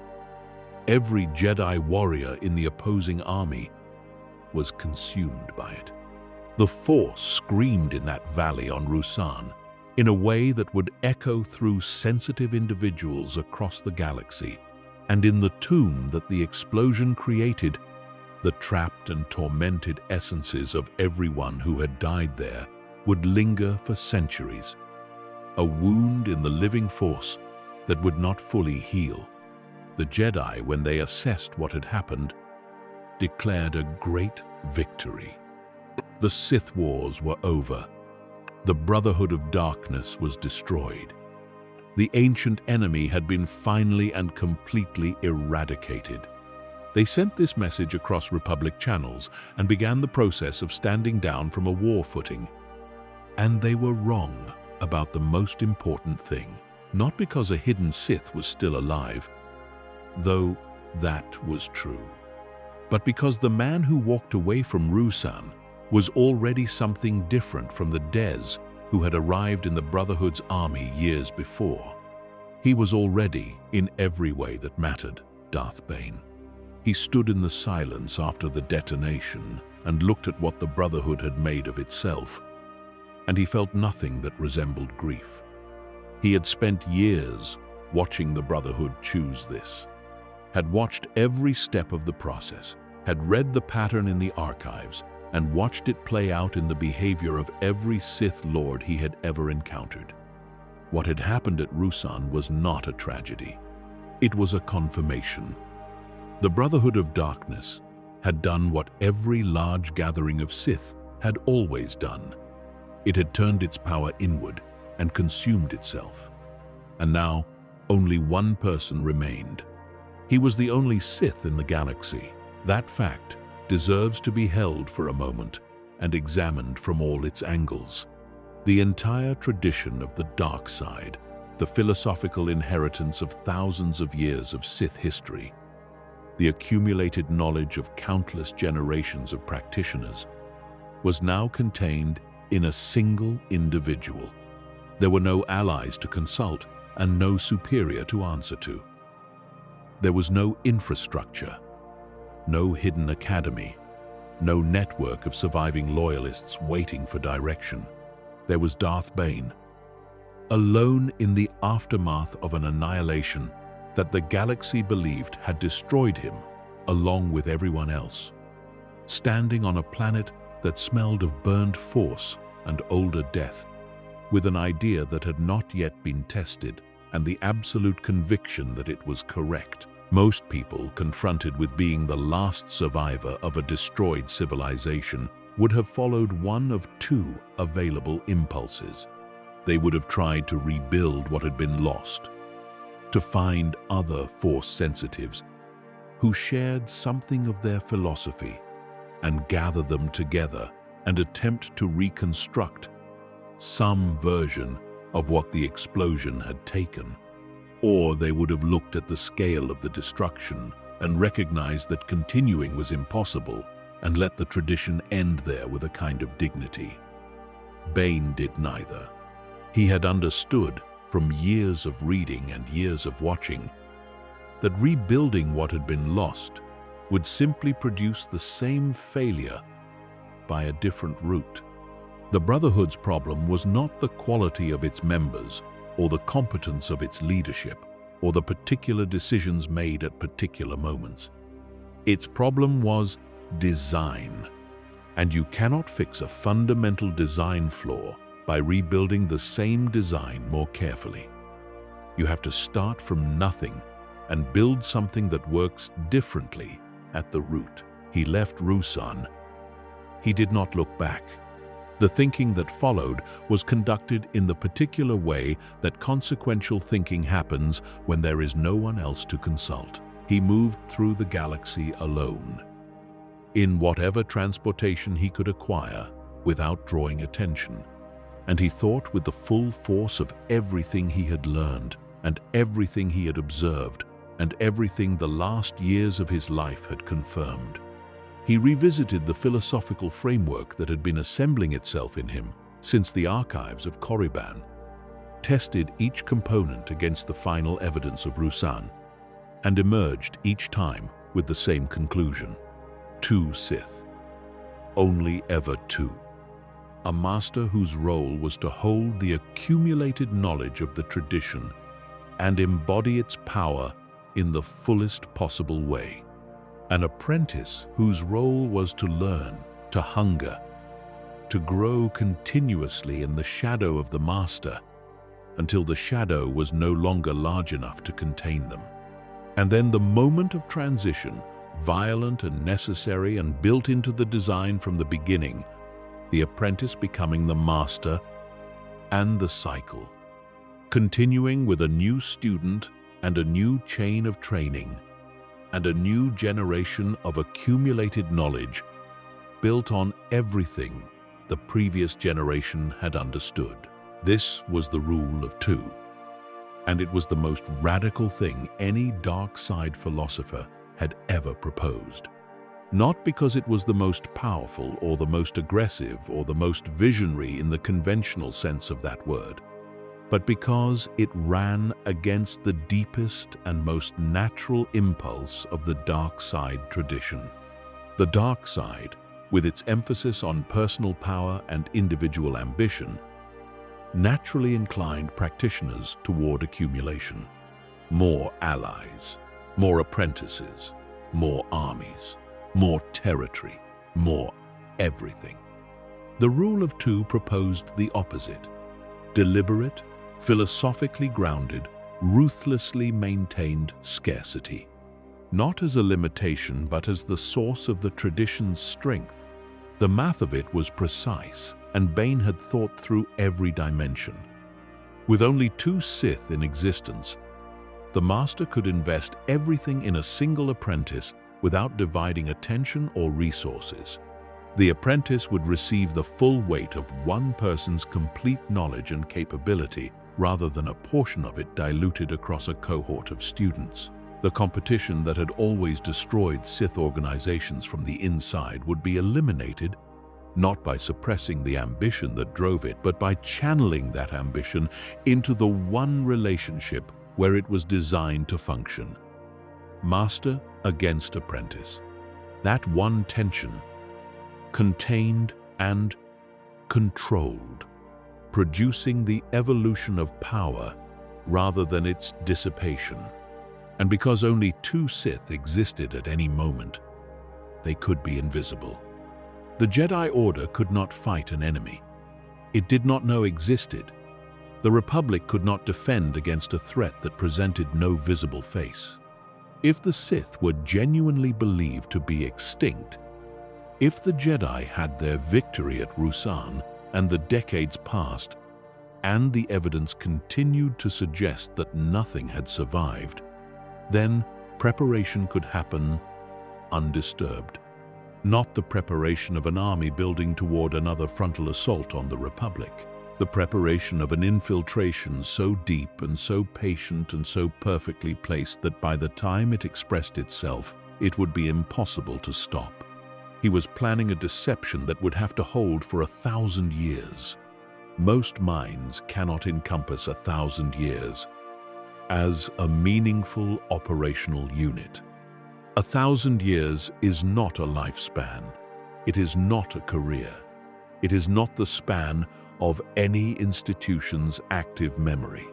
Every Jedi warrior in the opposing army was consumed by it. The Force screamed in that valley on Ruusan in a way that would echo through sensitive individuals across the galaxy. And in the tomb that the explosion created, the trapped and tormented essences of everyone who had died there would linger for centuries, a wound in the living Force that would not fully heal. The Jedi, when they assessed what had happened, declared a great victory. The Sith Wars were over. The Brotherhood of Darkness was destroyed. The ancient enemy had been finally and completely eradicated. They sent this message across Republic channels and began the process of standing down from a war footing. And they were wrong about the most important thing, not because a hidden Sith was still alive, though that was true, but because the man who walked away from Ruusan was already something different from the Dez who had arrived in the Brotherhood's army years before. He was already, in every way that mattered, Darth Bane. He stood in the silence after the detonation and looked at what the Brotherhood had made of itself, and he felt nothing that resembled grief. He had spent years watching the Brotherhood choose this, had watched every step of the process, had read the pattern in the archives, and watched it play out in the behavior of every Sith Lord he had ever encountered. What had happened at Ruusan was not a tragedy. It was a confirmation. The Brotherhood of Darkness had done what every large gathering of Sith had always done. It had turned its power inward and consumed itself. And now, only one person remained. He was the only Sith in the galaxy. That fact deserves to be held for a moment and examined from all its angles. The entire tradition of the dark side, the philosophical inheritance of thousands of years of Sith history, the accumulated knowledge of countless generations of practitioners, was now contained in a single individual. There were no allies to consult and no superior to answer to. There was no infrastructure, no hidden academy, no network of surviving loyalists waiting for direction. There was Darth Bane, alone in the aftermath of an annihilation that the galaxy believed had destroyed him, along with everyone else, standing on a planet that smelled of burned force and older death, with an idea that had not yet been tested and the absolute conviction that it was correct. Most people, confronted with being the last survivor of a destroyed civilization, would have followed one of two available impulses. They would have tried to rebuild what had been lost, to find other Force sensitives who shared something of their philosophy and gather them together and attempt to reconstruct some version of what the explosion had taken. Or they would have looked at the scale of the destruction and recognized that continuing was impossible and let the tradition end there with a kind of dignity. Bane did neither. He had understood from years of reading and years of watching that rebuilding what had been lost would simply produce the same failure by a different route. The Brotherhood's problem was not the quality of its members or the competence of its leadership or the particular decisions made at particular moments. Its problem was design, and you cannot fix a fundamental design flaw by rebuilding the same design more carefully. You have to start from nothing and build something that works differently at the root. He left Ruusan. He did not look back. The thinking that followed was conducted in the particular way that consequential thinking happens when there is no one else to consult. He moved through the galaxy alone, in whatever transportation he could acquire without drawing attention. And he thought with the full force of everything he had learned and everything he had observed and everything the last years of his life had confirmed. He revisited the philosophical framework that had been assembling itself in him since the archives of Korriban, tested each component against the final evidence of Ruusan, and emerged each time with the same conclusion. Two Sith. Only ever two. A master whose role was to hold the accumulated knowledge of the tradition and embody its power in the fullest possible way. An apprentice whose role was to learn, to hunger, to grow continuously in the shadow of the master until the shadow was no longer large enough to contain them. And then the moment of transition, violent and necessary and built into the design from the beginning, the apprentice becoming the master, and the cycle, continuing with a new student and a new chain of training, and a new generation of accumulated knowledge built on everything the previous generation had understood. This was the rule of two, and it was the most radical thing any dark side philosopher had ever proposed. Not because it was the most powerful or the most aggressive or the most visionary in the conventional sense of that word, but because it ran against the deepest and most natural impulse of the dark side tradition. The dark side, with its emphasis on personal power and individual ambition, naturally inclined practitioners toward accumulation. More allies, more apprentices, more armies, more territory, more everything. The Rule of Two proposed the opposite: deliberate, philosophically grounded, ruthlessly maintained scarcity. Not as a limitation, but as the source of the tradition's strength. The math of it was precise, and Bane had thought through every dimension. With only 2 Sith in existence, the Master could invest everything in a single apprentice without dividing attention or resources. The apprentice would receive the full weight of one person's complete knowledge and capability, rather than a portion of it diluted across a cohort of students. The competition that had always destroyed Sith organizations from the inside would be eliminated, not by suppressing the ambition that drove it, but by channeling that ambition into the one relationship where it was designed to function: master against apprentice. That one tension, contained and controlled, producing the evolution of power rather than its dissipation. And because only 2 Sith existed at any moment, they could be invisible. The Jedi Order could not fight an enemy it did not know existed. The Republic could not defend against a threat that presented no visible face. If the Sith were genuinely believed to be extinct, if the Jedi had their victory at Ruusan and the decades passed, and the evidence continued to suggest that nothing had survived, then preparation could happen undisturbed. Not the preparation of an army building toward another frontal assault on the Republic. The preparation of an infiltration so deep and so patient and so perfectly placed that by the time it expressed itself, it would be impossible to stop. He was planning a deception that would have to hold for 1,000 years. Most minds cannot encompass 1,000 years as a meaningful operational unit. 1,000 years is not a lifespan. It is not a career. It is not the span of any institution's active memory.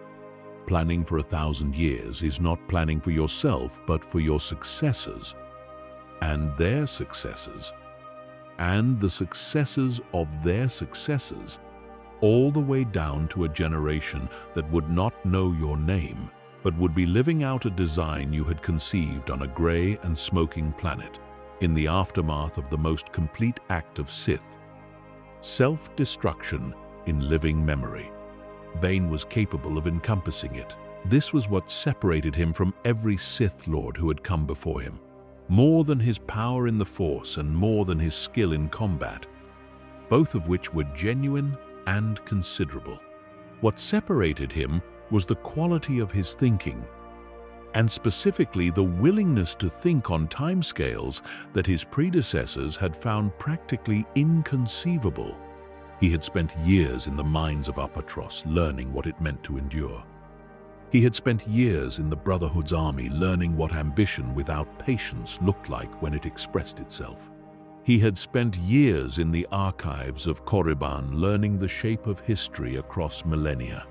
Planning for 1,000 years is not planning for yourself, but for your successors, and their successors, and the successors of their successors, all the way down to a generation that would not know your name, but would be living out a design you had conceived on a gray and smoking planet, in the aftermath of the most complete act of Sith: self-destruction in living memory. Bane was capable of encompassing it. This was what separated him from every Sith Lord who had come before him. More than his power in the Force and more than his skill in combat, both of which were genuine and considerable. What separated him was the quality of his thinking, and specifically the willingness to think on timescales that his predecessors had found practically inconceivable. He had spent years in the mines of Apatros learning what it meant to endure. He had spent years in the Brotherhood's army learning what ambition without patience looked like when it expressed itself. He had spent years in the archives of Korriban learning the shape of history across millennia.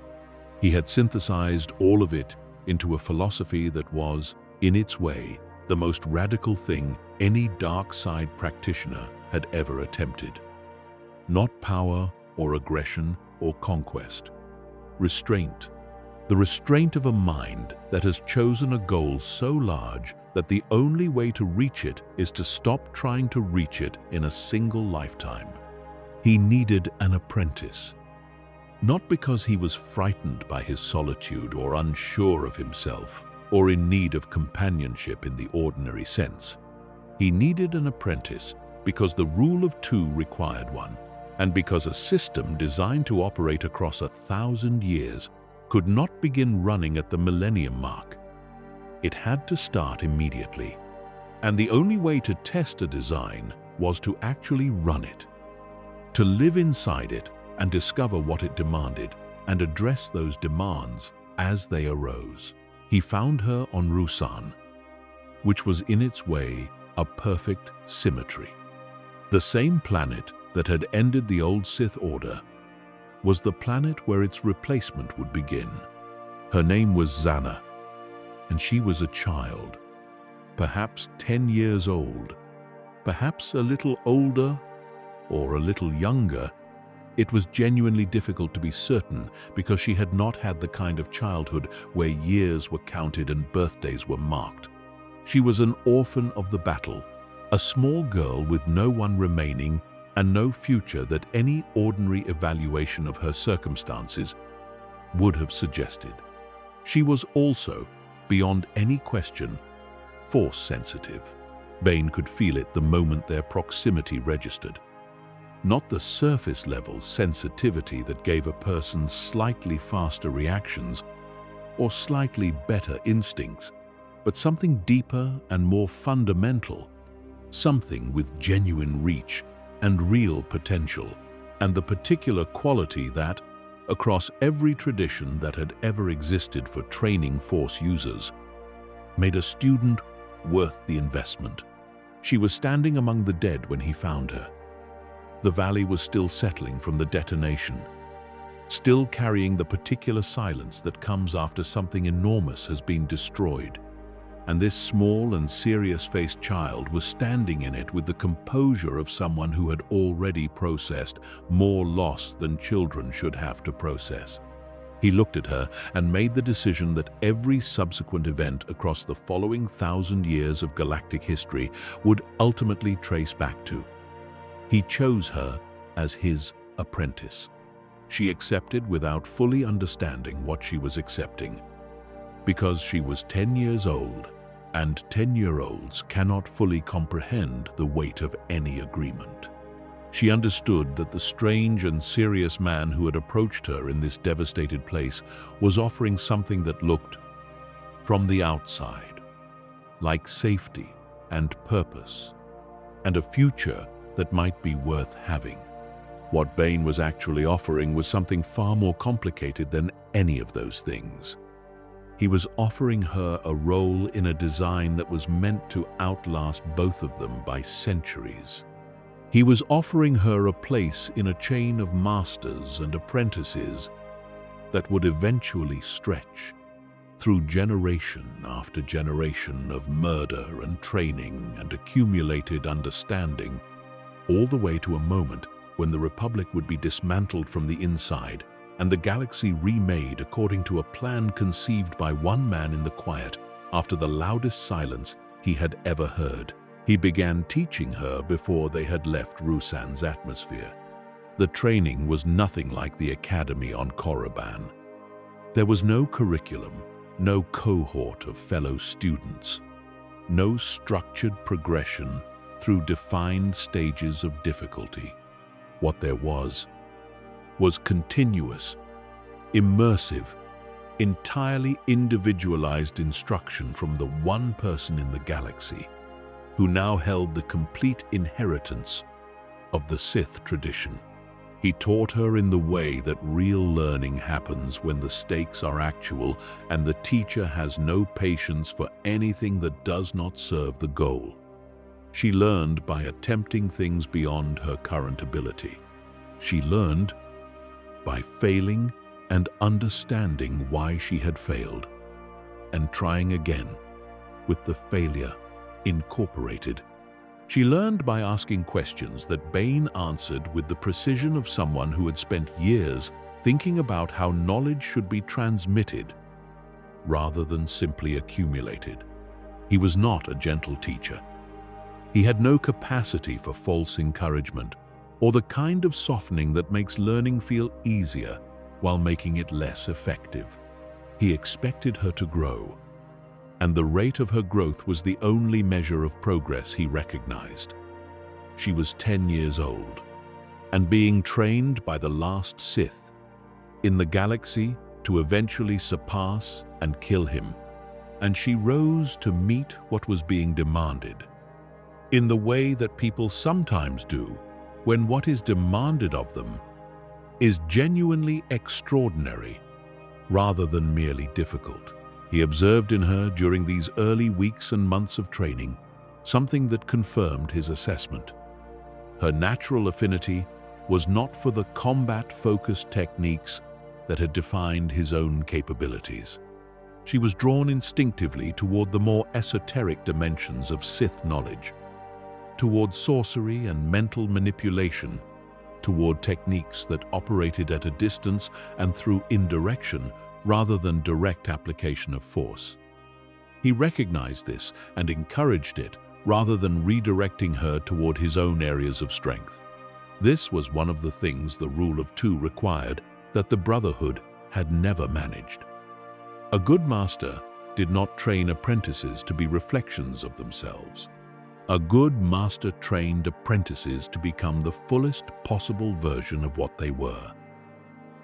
He had synthesized all of it into a philosophy that was, in its way, the most radical thing any dark side practitioner had ever attempted. Not power or aggression or conquest. Restraint. The restraint of a mind that has chosen a goal so large that the only way to reach it is to stop trying to reach it in a single lifetime. He needed an apprentice. Not because he was frightened by his solitude or unsure of himself, or in need of companionship in the ordinary sense. He needed an apprentice because the Rule of Two required one, and because a system designed to operate across 1,000 years could not begin running at the millennium mark. It had to start immediately, and the only way to test a design was to actually run it, to live inside it and discover what it demanded, and address those demands as they arose. He found her on Ruusan, which was in its way a perfect symmetry. The same planet that had ended the old Sith Order was the planet where its replacement would begin. Her name was Zana, and she was a child, perhaps 10 years old, perhaps a little older, or a little younger, it was genuinely difficult to be certain because she had not had the kind of childhood where years were counted and birthdays were marked. She was an orphan of the battle, a small girl with no one remaining and no future that any ordinary evaluation of her circumstances would have suggested. She was also, beyond any question, force-sensitive. Bane could feel it the moment their proximity registered. Not the surface-level sensitivity that gave a person slightly faster reactions or slightly better instincts, but something deeper and more fundamental, something with genuine reach and real potential, and the particular quality that, across every tradition that had ever existed for training Force users, made a student worth the investment. She was standing among the dead when he found her. The valley was still settling from the detonation, still carrying the particular silence that comes after something enormous has been destroyed. And this small and serious-faced child was standing in it with the composure of someone who had already processed more loss than children should have to process. He looked at her and made the decision that every subsequent event across the following 1,000 years of galactic history would ultimately trace back to. He chose her as his apprentice. She accepted without fully understanding what she was accepting, because she was 10 years old, and 10-year-olds cannot fully comprehend the weight of any agreement. She understood that the strange and serious man who had approached her in this devastated place was offering something that looked, from the outside, like safety and purpose, and a future that might be worth having. What Bane was actually offering was something far more complicated than any of those things. He was offering her a role in a design that was meant to outlast both of them by centuries. He was offering her a place in a chain of masters and apprentices that would eventually stretch through generation after generation of murder and training and accumulated understanding, all the way to a moment when the Republic would be dismantled from the inside and the galaxy remade according to a plan conceived by one man in the quiet after the loudest silence he had ever heard. He began teaching her before they had left Rusan's atmosphere. The training was nothing like the academy on Korriban. There was no curriculum, no cohort of fellow students, no structured progression through defined stages of difficulty. What there was continuous, immersive, entirely individualized instruction from the one person in the galaxy who now held the complete inheritance of the Sith tradition. He taught her in the way that real learning happens when the stakes are actual and the teacher has no patience for anything that does not serve the goal. She learned by attempting things beyond her current ability. She learned by failing and understanding why she had failed, and trying again with the failure incorporated. She learned by asking questions that Bane answered with the precision of someone who had spent years thinking about how knowledge should be transmitted rather than simply accumulated. He was not a gentle teacher. He had no capacity for false encouragement or the kind of softening that makes learning feel easier while making it less effective. He expected her to grow, and the rate of her growth was the only measure of progress he recognized. She was 10 years old, and being trained by the last Sith in the galaxy to eventually surpass and kill him, and she rose to meet what was being demanded in the way that people sometimes do when what is demanded of them is genuinely extraordinary rather than merely difficult. He observed in her during these early weeks and months of training something that confirmed his assessment. Her natural affinity was not for the combat-focused techniques that had defined his own capabilities. She was drawn instinctively toward the more esoteric dimensions of Sith knowledge, toward sorcery and mental manipulation, toward techniques that operated at a distance and through indirection rather than direct application of force. He recognized this and encouraged it rather than redirecting her toward his own areas of strength. This was one of the things the Rule of Two required that the Brotherhood had never managed. A good master did not train apprentices to be reflections of themselves. A good master trained apprentices to become the fullest possible version of what they were.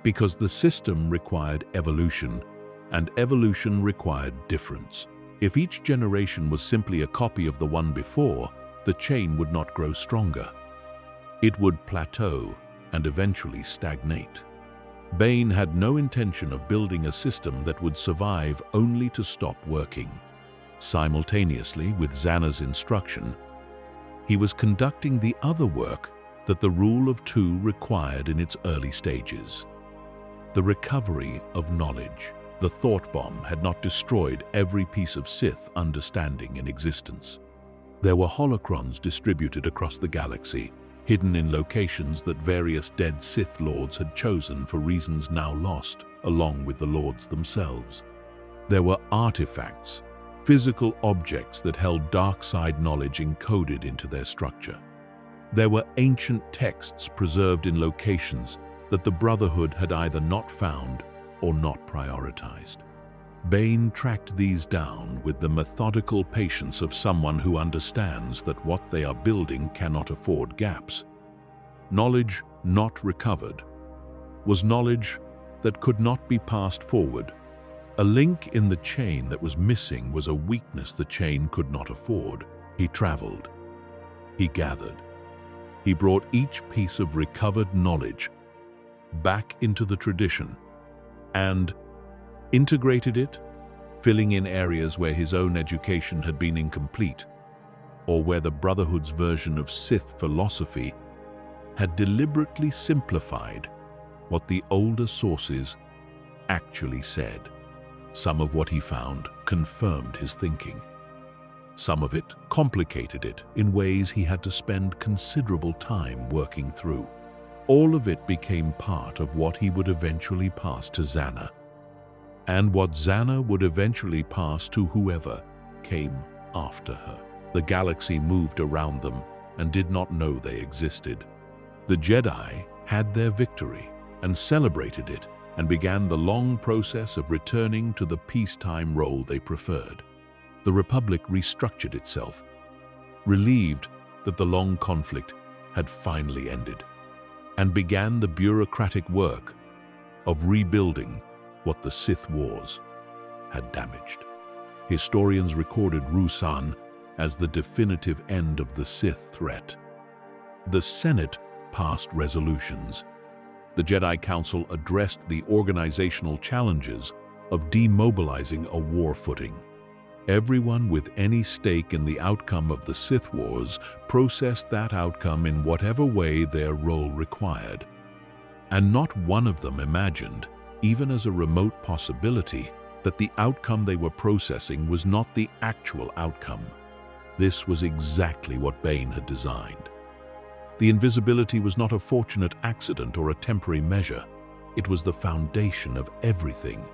Because the system required evolution, and evolution required difference. If each generation was simply a copy of the one before, the chain would not grow stronger. It would plateau and eventually stagnate. Bane had no intention of building a system that would survive only to stop working. Simultaneously, with Xana's instruction, he was conducting the other work that the Rule of Two required in its early stages. The recovery of knowledge. The thought bomb had not destroyed every piece of Sith understanding in existence. There were holocrons distributed across the galaxy, hidden in locations that various dead Sith lords had chosen for reasons now lost, along with the lords themselves. There were artifacts, physical objects that held dark side knowledge encoded into their structure. There were ancient texts preserved in locations that the Brotherhood had either not found or not prioritized. Bane tracked these down with the methodical patience of someone who understands that what they are building cannot afford gaps. Knowledge not recovered was knowledge that could not be passed forward. A link in the chain that was missing was a weakness the chain could not afford. He traveled. He gathered. He brought each piece of recovered knowledge back into the tradition and integrated it, filling in areas where his own education had been incomplete, or where the Brotherhood's version of Sith philosophy had deliberately simplified what the older sources actually said. Some of what he found confirmed his thinking. Some of it complicated it in ways he had to spend considerable time working through. All of it became part of what he would eventually pass to Xana, and what Xana would eventually pass to whoever came after her. The galaxy moved around them and did not know they existed. The Jedi had their victory and celebrated it and began the long process of returning to the peacetime role they preferred. The Republic restructured itself, relieved that the long conflict had finally ended, and began the bureaucratic work of rebuilding what the Sith Wars had damaged. Historians recorded Ruusan as the definitive end of the Sith threat. The Senate passed resolutions. The Jedi Council addressed the organizational challenges of demobilizing a war footing. Everyone with any stake in the outcome of the Sith Wars processed that outcome in whatever way their role required. And not one of them imagined, even as a remote possibility, that the outcome they were processing was not the actual outcome. This was exactly what Bane had designed. The invisibility was not a fortunate accident or a temporary measure. It was the foundation of everything.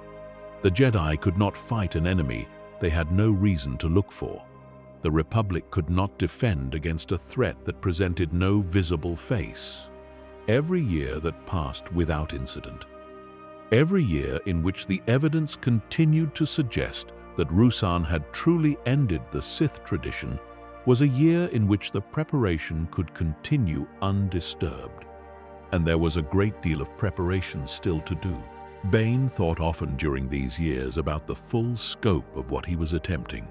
The Jedi could not fight an enemy they had no reason to look for. The Republic could not defend against a threat that presented no visible face. Every year that passed without incident, every year in which the evidence continued to suggest that Ruusan had truly ended the Sith tradition, was a year in which the preparation could continue undisturbed. And there was a great deal of preparation still to do. Bane thought often during these years about the full scope of what he was attempting.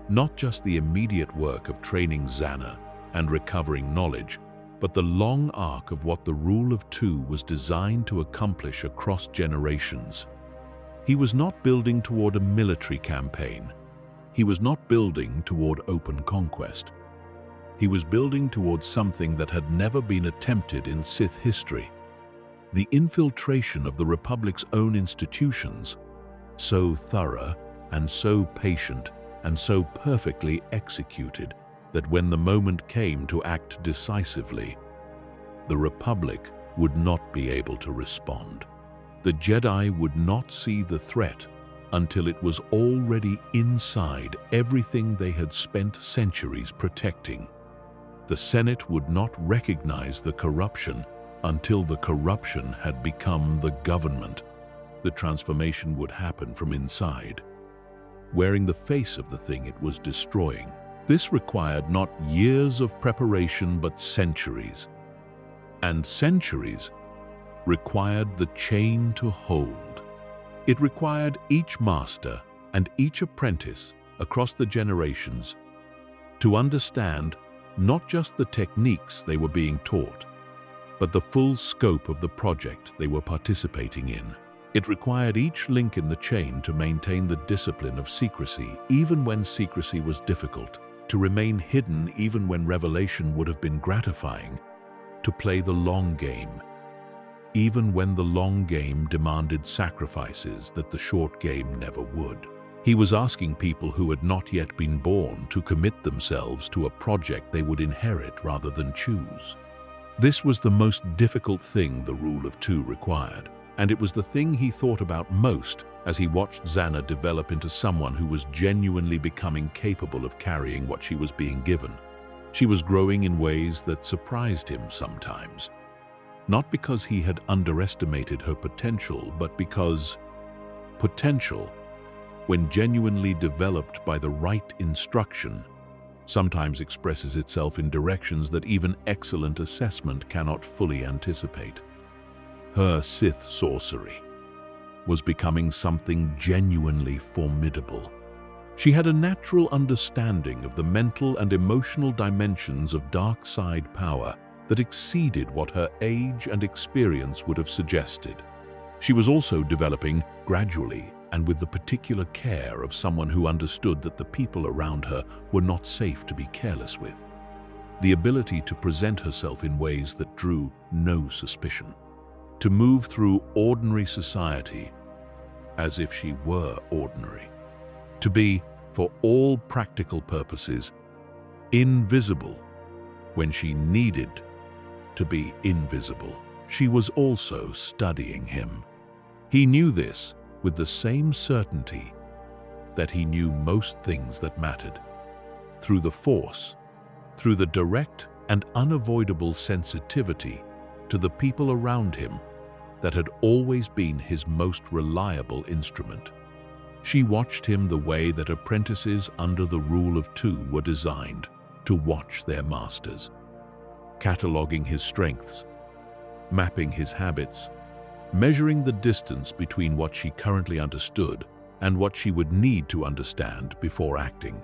Not just the immediate work of training Xana and recovering knowledge, but the long arc of what the Rule of Two was designed to accomplish across generations. He was not building toward a military campaign. He was not building toward open conquest. He was building towards something that had never been attempted in Sith history. The infiltration of the Republic's own institutions, so thorough and so patient and so perfectly executed that when the moment came to act decisively, the Republic would not be able to respond. The Jedi would not see the threat until it was already inside everything they had spent centuries protecting. The Senate would not recognize the corruption until the corruption had become the government. The transformation would happen from inside, wearing the face of the thing it was destroying. This required not years of preparation but centuries. And centuries required the chain to hold. It required each master and each apprentice across the generations to understand not just the techniques they were being taught, but the full scope of the project they were participating in. It required each link in the chain to maintain the discipline of secrecy, even when secrecy was difficult, to remain hidden even when revelation would have been gratifying, to play the long game, even when the long game demanded sacrifices that the short game never would. He was asking people who had not yet been born to commit themselves to a project they would inherit rather than choose. This was the most difficult thing the Rule of Two required, and it was the thing he thought about most as he watched Xana develop into someone who was genuinely becoming capable of carrying what she was being given. She was growing in ways that surprised him sometimes. Not because he had underestimated her potential, but because potential, when genuinely developed by the right instruction, sometimes expresses itself in directions that even excellent assessment cannot fully anticipate. Her Sith sorcery was becoming something genuinely formidable. She had a natural understanding of the mental and emotional dimensions of dark side power that exceeded what her age and experience would have suggested. She was also developing gradually and with the particular care of someone who understood that the people around her were not safe to be careless with. The ability to present herself in ways that drew no suspicion. To move through ordinary society as if she were ordinary. To be, for all practical purposes, invisible when she needed to be invisible. She was also studying him. He knew this with the same certainty that he knew most things that mattered. Through the Force, through the direct and unavoidable sensitivity to the people around him that had always been his most reliable instrument. She watched him the way that apprentices under the Rule of Two were designed to watch their masters, cataloging his strengths, mapping his habits, measuring the distance between what she currently understood and what she would need to understand before acting.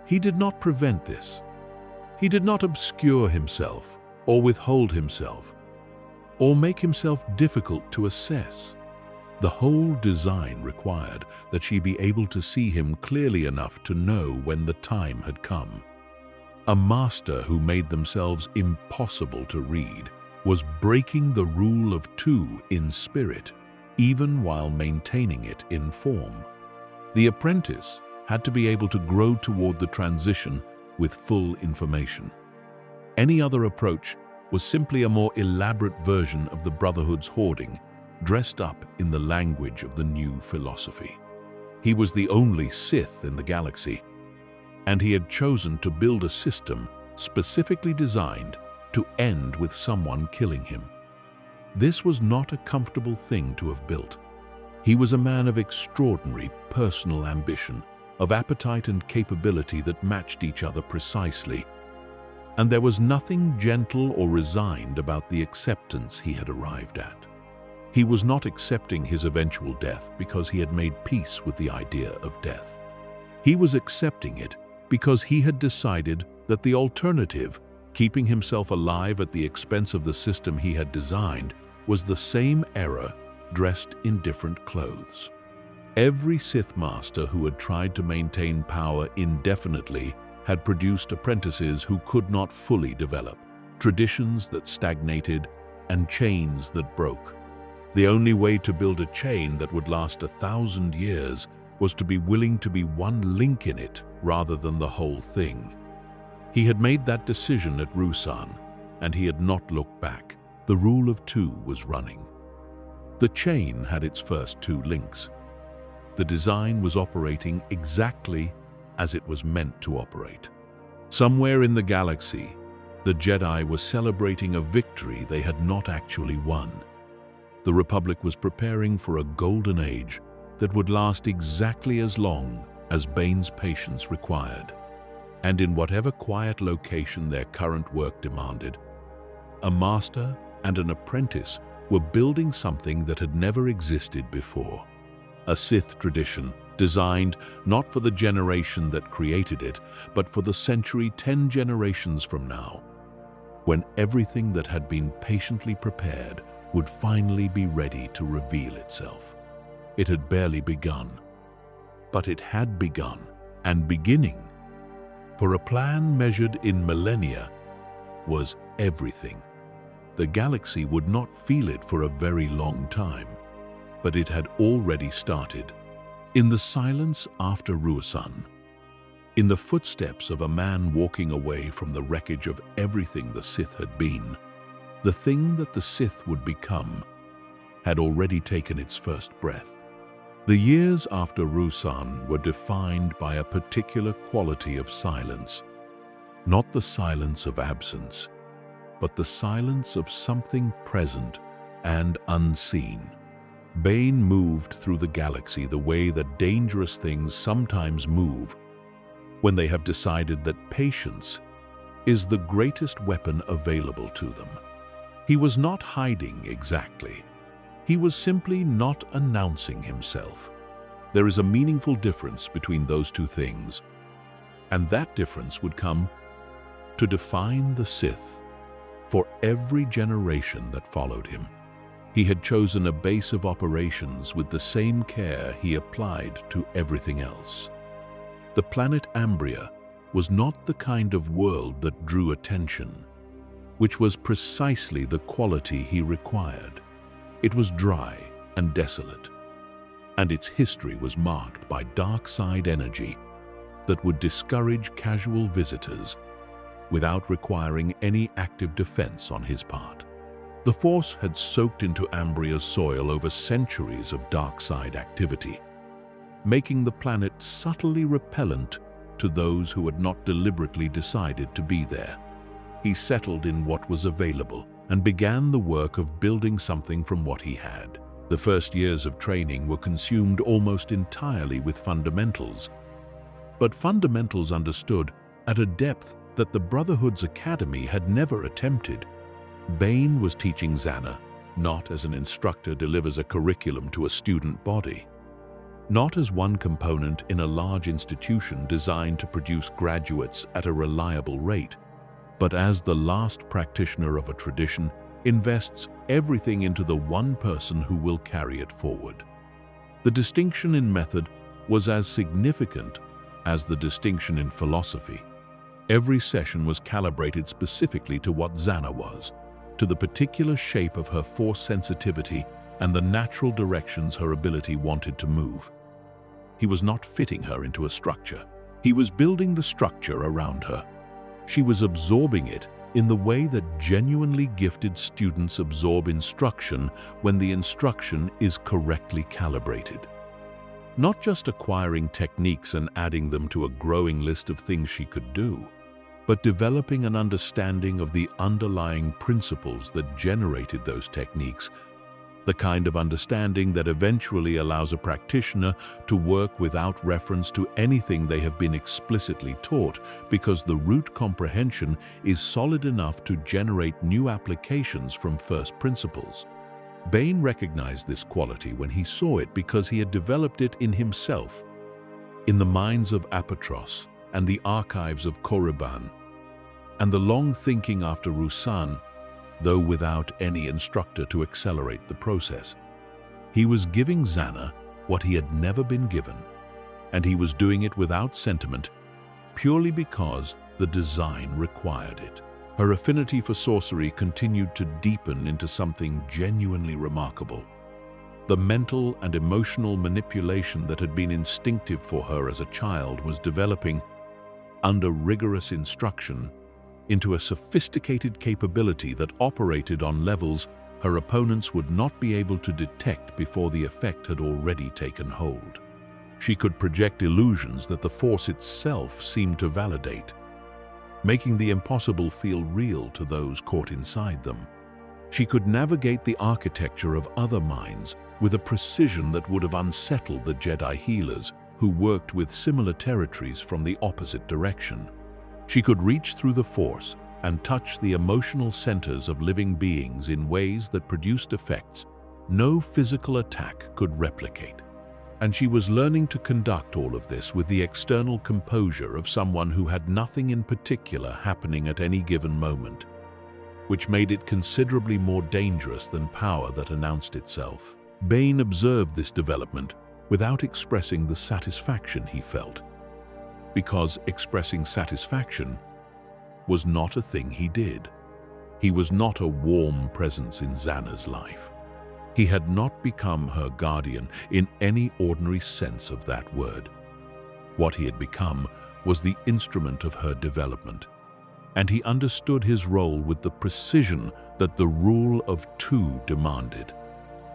He did not prevent this. He did not obscure himself or withhold himself or make himself difficult to assess. The whole design required that she be able to see him clearly enough to know when the time had come. A master who made themselves impossible to read was breaking the Rule of Two in spirit, even while maintaining it in form. The apprentice had to be able to grow toward the transition with full information. Any other approach was simply a more elaborate version of the Brotherhood's hoarding, dressed up in the language of the new philosophy. He was the only Sith in the galaxy, and he had chosen to build a system specifically designed to end with someone killing him. This was not a comfortable thing to have built. He was a man of extraordinary personal ambition, of appetite and capability that matched each other precisely, and there was nothing gentle or resigned about the acceptance he had arrived at. He was not accepting his eventual death because he had made peace with the idea of death. He was accepting it because he had decided that the alternative, keeping himself alive at the expense of the system he had designed, was the same error dressed in different clothes. Every Sith master who had tried to maintain power indefinitely had produced apprentices who could not fully develop, traditions that stagnated, and chains that broke. The only way to build a chain that would last 1,000 years was to be willing to be one link in it rather than the whole thing. He had made that decision at Ruusan, and he had not looked back. The rule of two was running. The chain had its first two links. The design was operating exactly as it was meant to operate. Somewhere in the galaxy, the Jedi were celebrating a victory they had not actually won. The Republic was preparing for a golden age that would last exactly as long as Bane's patience required. And in whatever quiet location their current work demanded, a master and an apprentice were building something that had never existed before. A Sith tradition designed not for the generation that created it, but for the century 10 generations from now, when everything that had been patiently prepared would finally be ready to reveal itself. It had barely begun, but it had begun, and beginning, for a plan measured in millennia, was everything. The galaxy would not feel it for a very long time, but it had already started. In the silence after Ruusan, in the footsteps of a man walking away from the wreckage of everything the Sith had been, the thing that the Sith would become had already taken its first breath. The years after Ruusan were defined by a particular quality of silence, not the silence of absence, but the silence of something present and unseen. Bane moved through the galaxy the way that dangerous things sometimes move when they have decided that patience is the greatest weapon available to them. He was not hiding exactly. He was simply not announcing himself. There is a meaningful difference between those two things, and that difference would come to define the Sith for every generation that followed him. He had chosen a base of operations with the same care he applied to everything else. The planet Ambria was not the kind of world that drew attention, which was precisely the quality he required. It was dry and desolate, and its history was marked by dark side energy that would discourage casual visitors without requiring any active defense on his part. The Force had soaked into Ambria's soil over centuries of dark side activity, making the planet subtly repellent to those who had not deliberately decided to be there. He settled in what was available and began the work of building something from what he had. The first years of training were consumed almost entirely with fundamentals, but fundamentals understood at a depth that the Brotherhood's academy had never attempted. Bane was teaching Zana, not as an instructor delivers a curriculum to a student body, not as one component in a large institution designed to produce graduates at a reliable rate, but as the last practitioner of a tradition invests everything into the one person who will carry it forward. The distinction in method was as significant as the distinction in philosophy. Every session was calibrated specifically to what Zana was, to the particular shape of her Force sensitivity and the natural directions her ability wanted to move. He was not fitting her into a structure. He was building the structure around her. She was absorbing it in the way that genuinely gifted students absorb instruction when the instruction is correctly calibrated. Not just acquiring techniques and adding them to a growing list of things she could do, but developing an understanding of the underlying principles that generated those techniques, the kind of understanding that eventually allows a practitioner to work without reference to anything they have been explicitly taught, because the root comprehension is solid enough to generate new applications from first principles. Bane recognized this quality when he saw it because he had developed it in himself, in the minds of Apatros and the archives of Korriban, and the long thinking after Ruusan, though without any instructor to accelerate the process. He was giving Zana what he had never been given, and he was doing it without sentiment, purely because the design required it. Her affinity for sorcery continued to deepen into something genuinely remarkable. The mental and emotional manipulation that had been instinctive for her as a child was developing under rigorous instruction, into a sophisticated capability that operated on levels her opponents would not be able to detect before the effect had already taken hold. She could project illusions that the Force itself seemed to validate, making the impossible feel real to those caught inside them. She could navigate the architecture of other minds with a precision that would have unsettled the Jedi healers who worked with similar territories from the opposite direction. She could reach through the Force and touch the emotional centers of living beings in ways that produced effects no physical attack could replicate. And she was learning to conduct all of this with the external composure of someone who had nothing in particular happening at any given moment, which made it considerably more dangerous than power that announced itself. Bane observed this development without expressing the satisfaction he felt, because expressing satisfaction was not a thing he did. He was not a warm presence in Xana's life. He had not become her guardian in any ordinary sense of that word. What he had become was the instrument of her development, and he understood his role with the precision that the rule of two demanded.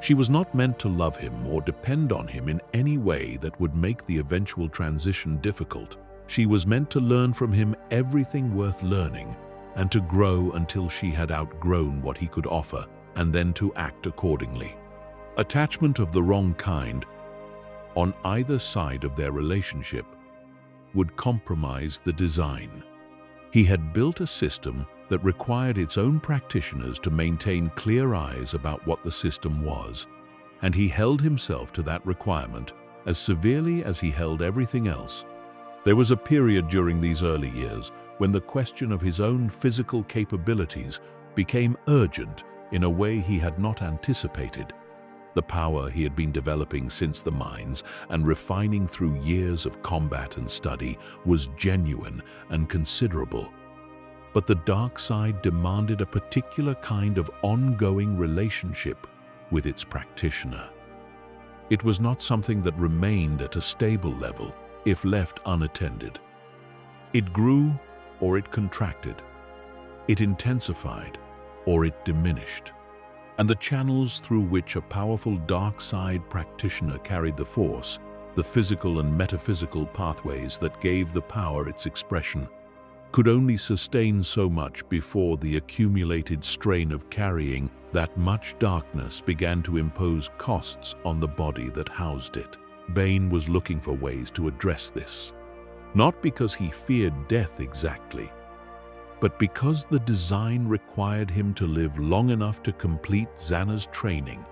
She was not meant to love him or depend on him in any way that would make the eventual transition difficult. She was meant to learn from him everything worth learning and to grow until she had outgrown what he could offer, and then to act accordingly. Attachment of the wrong kind on either side of their relationship would compromise the design. He had built a system that required its own practitioners to maintain clear eyes about what the system was, and he held himself to that requirement as severely as he held everything else. There was a period during these early years when the question of his own physical capabilities became urgent in a way he had not anticipated. The power he had been developing since the mines and refining through years of combat and study was genuine and considerable. But the dark side demanded a particular kind of ongoing relationship with its practitioner. It was not something that remained at a stable level if left unattended. It grew or it contracted. It intensified or it diminished. And the channels through which a powerful dark side practitioner carried the Force, the physical and metaphysical pathways that gave the power its expression, could only sustain so much before the accumulated strain of carrying that much darkness began to impose costs on the body that housed it. Bane was looking for ways to address this, not because he feared death exactly, but because the design required him to live long enough to complete Xana's training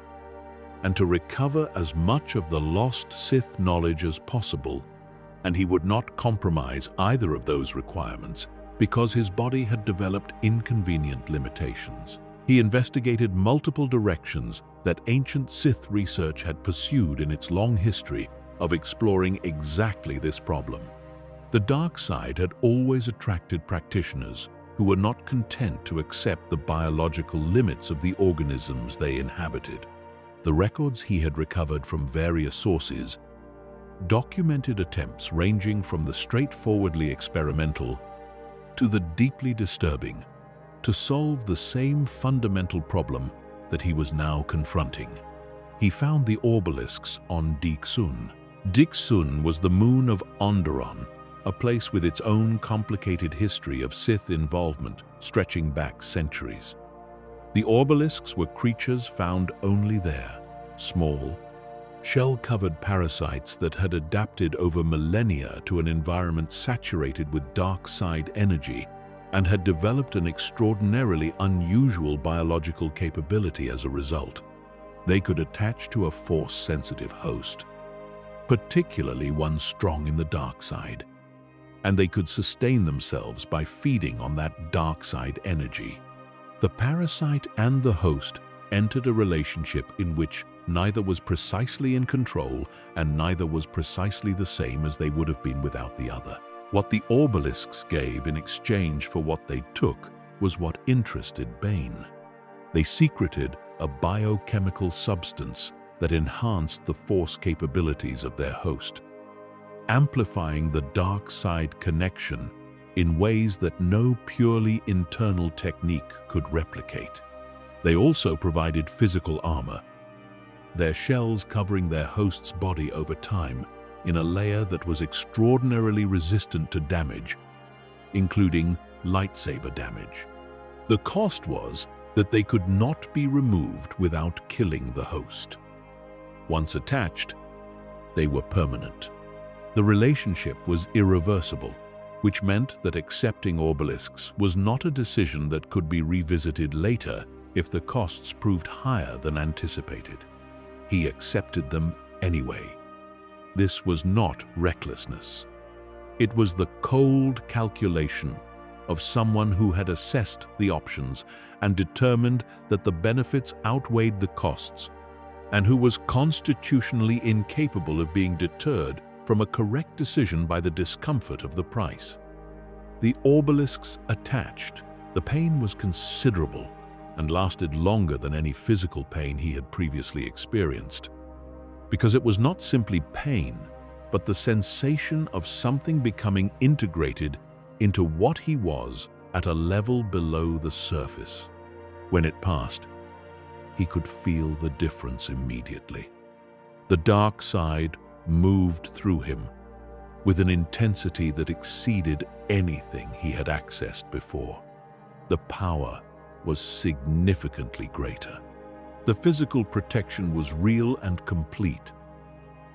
and to recover as much of the lost Sith knowledge as possible, and he would not compromise either of those requirements because his body had developed inconvenient limitations. He investigated multiple directions that ancient Sith research had pursued in its long history of exploring exactly this problem. The dark side had always attracted practitioners who were not content to accept the biological limits of the organisms they inhabited. The records he had recovered from various sources documented attempts ranging from the straightforwardly experimental to the deeply disturbing to solve the same fundamental problem that he was now confronting. He found the obelisks on Dixun. Dixun was the moon of Onderon, a place with its own complicated history of Sith involvement stretching back centuries. The obelisks were creatures found only there, small, shell-covered parasites that had adapted over millennia to an environment saturated with dark side energy and had developed an extraordinarily unusual biological capability as a result. They could attach to a Force-sensitive host, particularly one strong in the dark side, and they could sustain themselves by feeding on that dark side energy. The parasite and the host entered a relationship in which neither was precisely in control and neither was precisely the same as they would have been without the other. What the obelisks gave in exchange for what they took was what interested Bane. They secreted a biochemical substance that enhanced the Force capabilities of their host, amplifying the dark side connection in ways that no purely internal technique could replicate. They also provided physical armor, their shells covering their host's body over time in a layer that was extraordinarily resistant to damage, including lightsaber damage. The cost was that they could not be removed without killing the host. Once attached, they were permanent. The relationship was irreversible, which meant that accepting obelisks was not a decision that could be revisited later if the costs proved higher than anticipated. He accepted them anyway. This was not recklessness. It was the cold calculation of someone who had assessed the options and determined that the benefits outweighed the costs, and who was constitutionally incapable of being deterred from a correct decision by the discomfort of the price. The obelisks attached. The pain was considerable and lasted longer than any physical pain he had previously experienced, because it was not simply pain, but the sensation of something becoming integrated into what he was at a level below the surface. When it passed, he could feel the difference immediately. The dark side moved through him with an intensity that exceeded anything he had accessed before. The power was significantly greater. The physical protection was real and complete,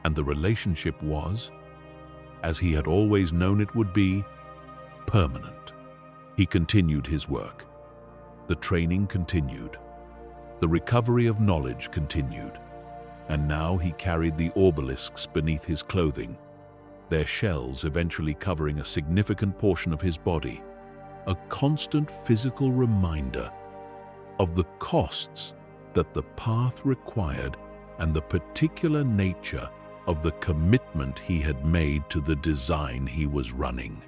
and the relationship was, as he had always known it would be, permanent. He continued his work. The training continued. The recovery of knowledge continued. And now he carried the obelisks beneath his clothing, their shells eventually covering a significant portion of his body, a constant physical reminder of the costs that the path required and the particular nature of the commitment he had made to the design he was running.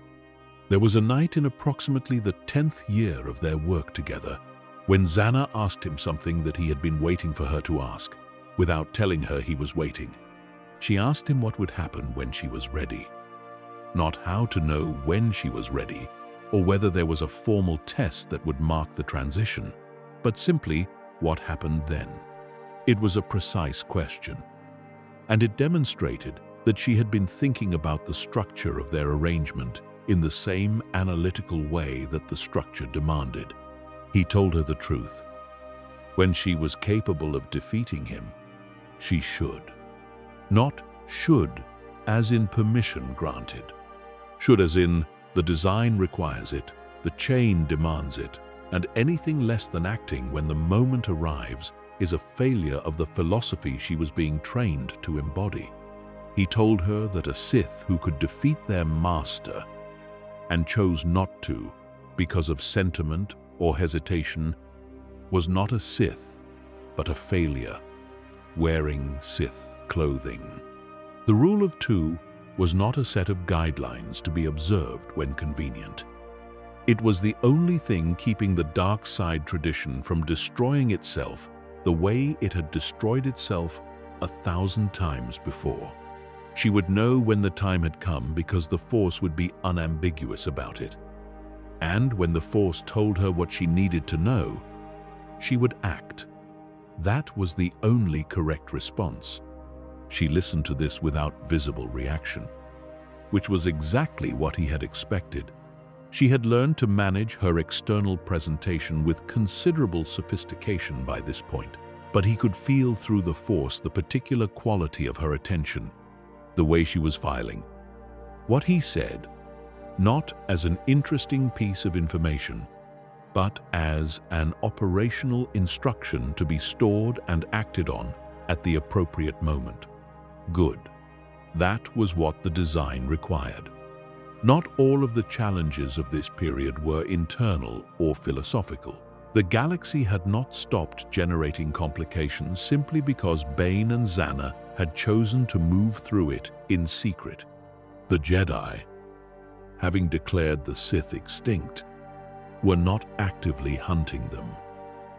There was a night in approximately the 10th year of their work together when Zana asked him something that he had been waiting for her to ask, without telling her he was waiting. She asked him what would happen when she was ready. Not how to know when she was ready, or whether there was a formal test that would mark the transition, but simply what happened then. It was a precise question, and it demonstrated that she had been thinking about the structure of their arrangement in the same analytical way that the structure demanded. He told her the truth. When she was capable of defeating him, she should. Not should as in permission granted. Should as in the design requires it, the chain demands it, and anything less than acting when the moment arrives is a failure of the philosophy she was being trained to embody. He told her that a Sith who could defeat their master and chose not to because of sentiment or hesitation was not a Sith, but a failure, wearing Sith clothing. The rule of two was not a set of guidelines to be observed when convenient. It was the only thing keeping the dark side tradition from destroying itself the way it had destroyed itself 1,000 times before. She would know when the time had come because the Force would be unambiguous about it. And when the Force told her what she needed to know, she would act. That was the only correct response. She listened to this without visible reaction, which was exactly what he had expected. She had learned to manage her external presentation with considerable sophistication by this point, but he could feel through the Force the particular quality of her attention, the way she was filing. What he said, not as an interesting piece of information, but as an operational instruction to be stored and acted on at the appropriate moment. Good. That was what the design required. Not all of the challenges of this period were internal or philosophical. The galaxy had not stopped generating complications simply because Bane and Zana had chosen to move through it in secret. The Jedi, having declared the Sith extinct, were not actively hunting them.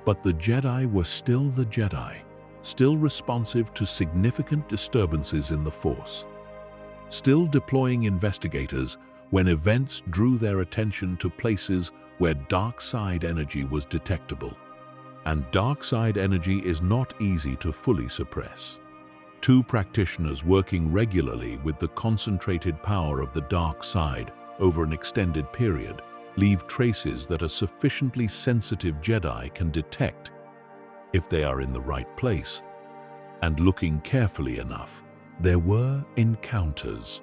But the Jedi were still the Jedi, still responsive to significant disturbances in the Force, still deploying investigators when events drew their attention to places where dark side energy was detectable. And dark side energy is not easy to fully suppress. Two practitioners working regularly with the concentrated power of the dark side over an extended period leave traces that a sufficiently sensitive Jedi can detect if they are in the right place and looking carefully enough. There were encounters,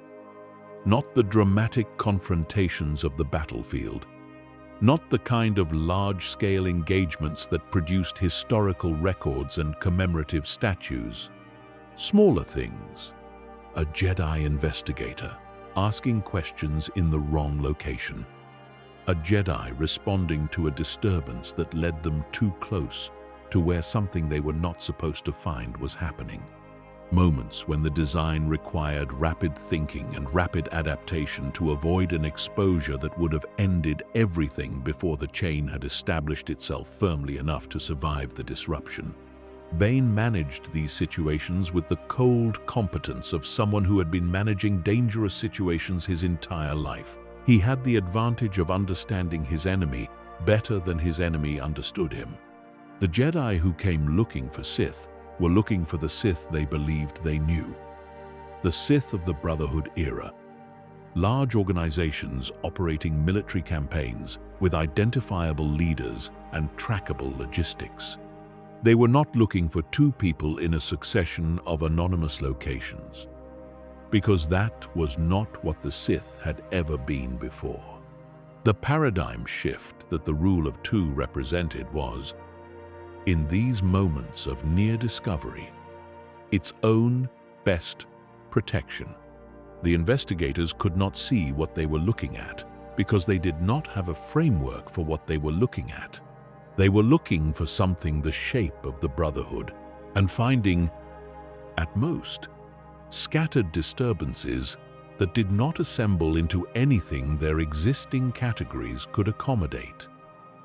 not the dramatic confrontations of the battlefield, not the kind of large-scale engagements that produced historical records and commemorative statues. Smaller things. A Jedi investigator asking questions in the wrong location. A Jedi responding to a disturbance that led them too close to where something they were not supposed to find was happening. Moments when the design required rapid thinking and rapid adaptation to avoid an exposure that would have ended everything before the chain had established itself firmly enough to survive the disruption. Bane managed these situations with the cold competence of someone who had been managing dangerous situations his entire life. He had the advantage of understanding his enemy better than his enemy understood him. The Jedi who came looking for Sith were looking for the Sith they believed they knew. The Sith of the Brotherhood era. Large organizations operating military campaigns with identifiable leaders and trackable logistics. They were not looking for two people in a succession of anonymous locations, because that was not what the Sith had ever been before. The paradigm shift that the rule of two represented was, in these moments of near discovery, its own best protection. The investigators could not see what they were looking at because they did not have a framework for what they were looking at. They were looking for something the shape of the Brotherhood and finding, at most, scattered disturbances that did not assemble into anything their existing categories could accommodate.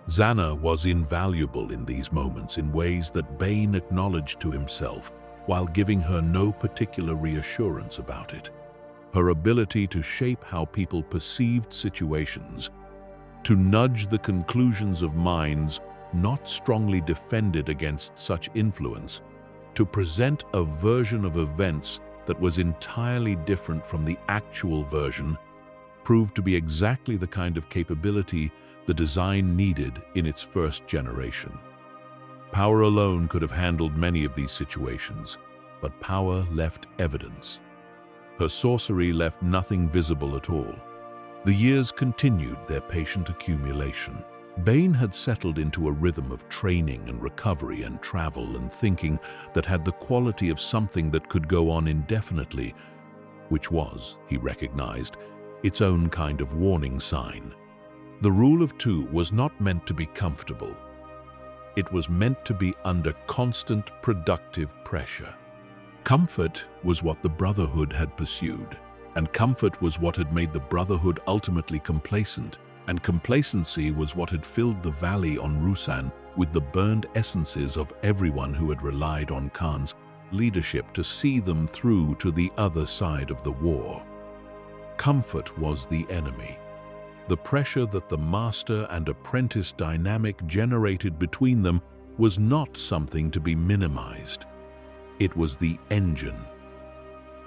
Zannah was invaluable in these moments in ways that Bane acknowledged to himself while giving her no particular reassurance about it. Her ability to shape how people perceived situations, to nudge the conclusions of minds not strongly defended against such influence, to present a version of events that was entirely different from the actual version, proved to be exactly the kind of capability the design needed in its first generation. Power alone could have handled many of these situations, but power left evidence. Her sorcery left nothing visible at all. The years continued their patient accumulation. Bane had settled into a rhythm of training and recovery and travel and thinking that had the quality of something that could go on indefinitely, which was, he recognized, its own kind of warning sign. The rule of two was not meant to be comfortable. It was meant to be under constant productive pressure. Comfort was what the Brotherhood had pursued, and comfort was what had made the Brotherhood ultimately complacent, and complacency was what had filled the valley on Ruusan with the burned essences of everyone who had relied on Khan's leadership to see them through to the other side of the war. Comfort was the enemy. The pressure that the master and apprentice dynamic generated between them was not something to be minimized. It was the engine.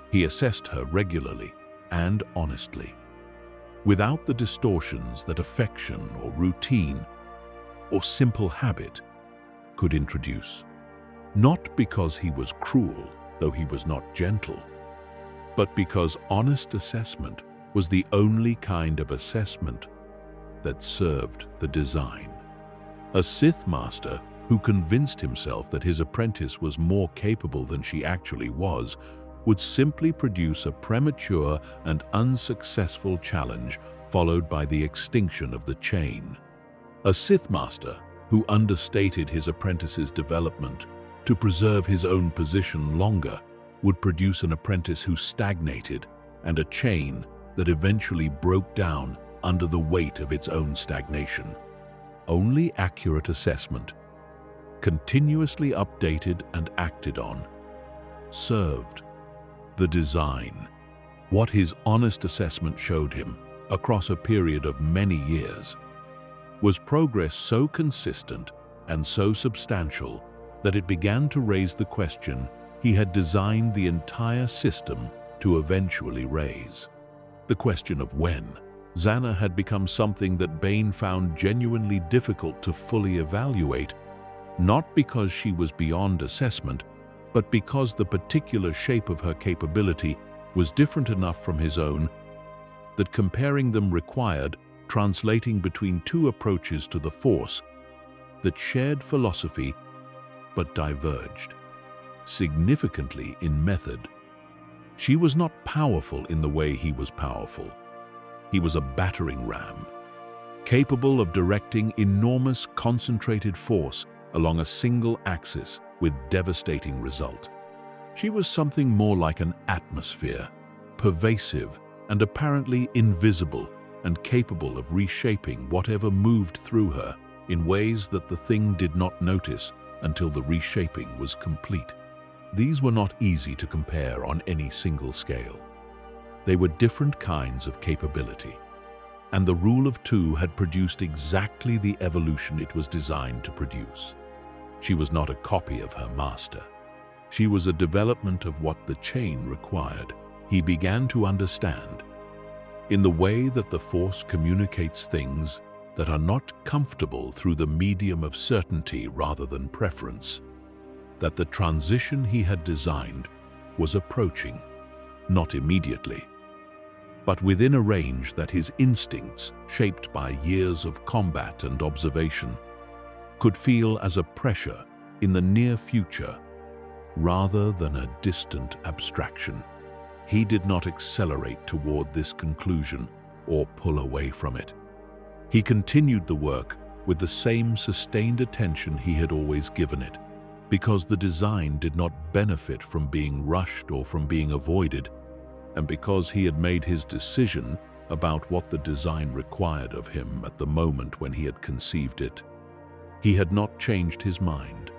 He assessed her regularly and honestly, without the distortions that affection or routine or simple habit could introduce. Not because he was cruel, though he was not gentle, but because honest assessment was the only kind of assessment that served the design. A Sith master who convinced himself that his apprentice was more capable than she actually was would simply produce a premature and unsuccessful challenge followed by the extinction of the chain. A Sith master who understated his apprentice's development to preserve his own position longer would produce an apprentice who stagnated and a chain that eventually broke down under the weight of its own stagnation. Only accurate assessment, continuously updated and acted on, served the design. What his honest assessment showed him, across a period of many years. Was progress so consistent and so substantial that it began to raise the question he had designed the entire system to eventually raise? The question of when. Zana had become something that Bane found genuinely difficult to fully evaluate, not because she was beyond assessment, but because the particular shape of her capability was different enough from his own that comparing them required translating between two approaches to the Force that shared philosophy but diverged significantly in method. She was not powerful in the way he was powerful. He was a battering ram, capable of directing enormous concentrated force along a single axis with devastating result. She was something more like an atmosphere, pervasive and apparently invisible, and capable of reshaping whatever moved through her in ways that the thing did not notice until the reshaping was complete. These were not easy to compare on any single scale. They were different kinds of capability, and the rule of two had produced exactly the evolution it was designed to produce. She was not a copy of her master. She was a development of what the chain required. He began to understand, in the way that the Force communicates things that are not comfortable through the medium of certainty rather than preference, that the transition he had designed was approaching, not immediately, but within a range that his instincts, shaped by years of combat and observation, could feel as a pressure in the near future rather than a distant abstraction. He did not accelerate toward this conclusion or pull away from it. He continued the work with the same sustained attention he had always given it, because the design did not benefit from being rushed or from being avoided, and because he had made his decision about what the design required of him at the moment when he had conceived it. He had not changed his mind.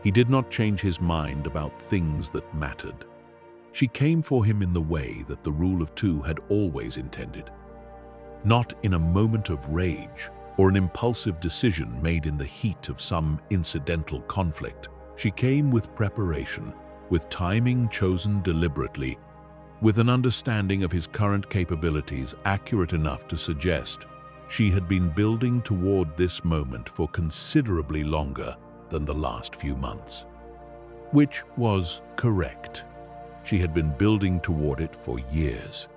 He did not change his mind about things that mattered. She came for him in the way that the rule of two had always intended, not in a moment of rage or an impulsive decision made in the heat of some incidental conflict. She came with preparation, with timing chosen deliberately, with an understanding of his current capabilities accurate enough to suggest she had been building toward this moment for considerably longer than the last few months. Which was correct. She had been building toward it for years.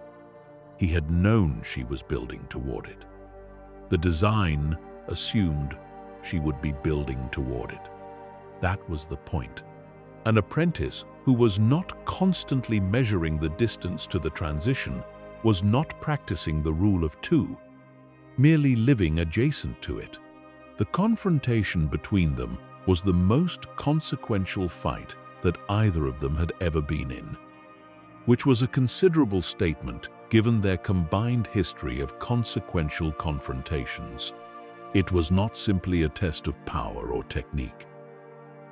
He had known she was building toward it. The design assumed she would be building toward it. That was the point. An apprentice who was not constantly measuring the distance to the transition was not practicing the rule of two, merely living adjacent to it. The confrontation between them was the most consequential fight that either of them had ever been in, which was a considerable statement given their combined history of consequential confrontations. It was not simply a test of power or technique.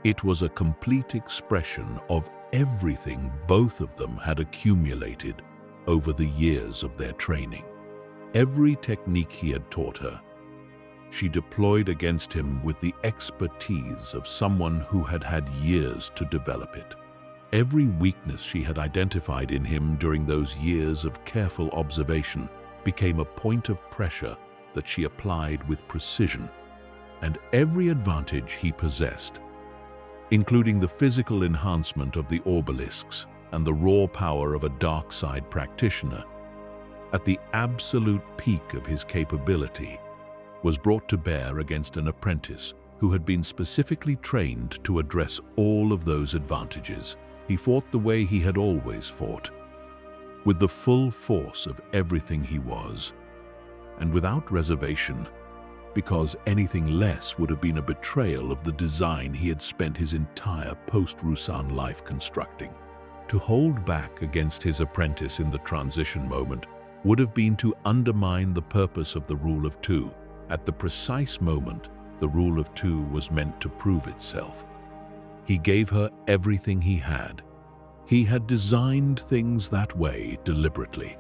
It was a complete expression of everything both of them had accumulated over the years of their training. Every technique he had taught her, she deployed against him with the expertise of someone who had had years to develop it. Every weakness she had identified in him during those years of careful observation became a point of pressure that she applied with precision, and every advantage he possessed, including the physical enhancement of the obelisks and the raw power of a dark side practitioner, at the absolute peak of his capability, was brought to bear against an apprentice who had been specifically trained to address all of those advantages. He fought the way he had always fought, with the full force of everything he was, and without reservation, because anything less would have been a betrayal of the design he had spent his entire post-Rusan life constructing. To hold back against his apprentice in the transition moment would have been to undermine the purpose of the rule of two. At the precise moment the rule of two was meant to prove itself. He gave her everything he had. He had designed things that way deliberately.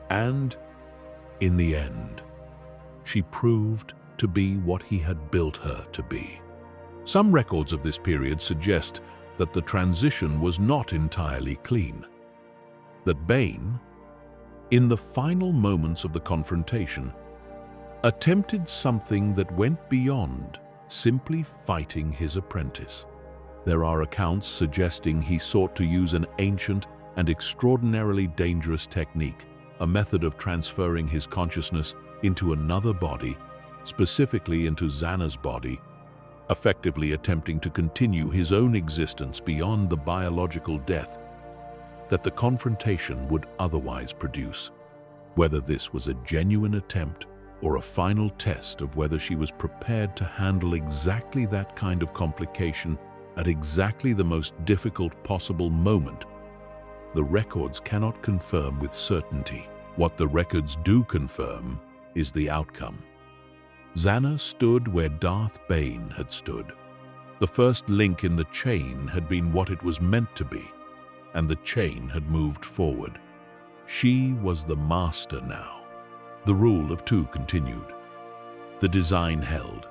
And In the end, she proved to be what he had built her to be. Some records of this period suggest that the transition was not entirely clean. That Bane, in the final moments of the confrontation, attempted something that went beyond simply fighting his apprentice. There are accounts suggesting he sought to use an ancient and extraordinarily dangerous technique, a method of transferring his consciousness into another body, specifically into Xana's body, effectively attempting to continue his own existence beyond the biological death that the confrontation would otherwise produce. Whether this was a genuine attempt or a final test of whether she was prepared to handle exactly that kind of complication at exactly the most difficult possible moment, the records cannot confirm with certainty. What the records do confirm is the outcome. Xana stood where Darth Bane had stood. The first link in the chain had been what it was meant to be, and the chain had moved forward. She was the master now. The rule of two continued. The design held.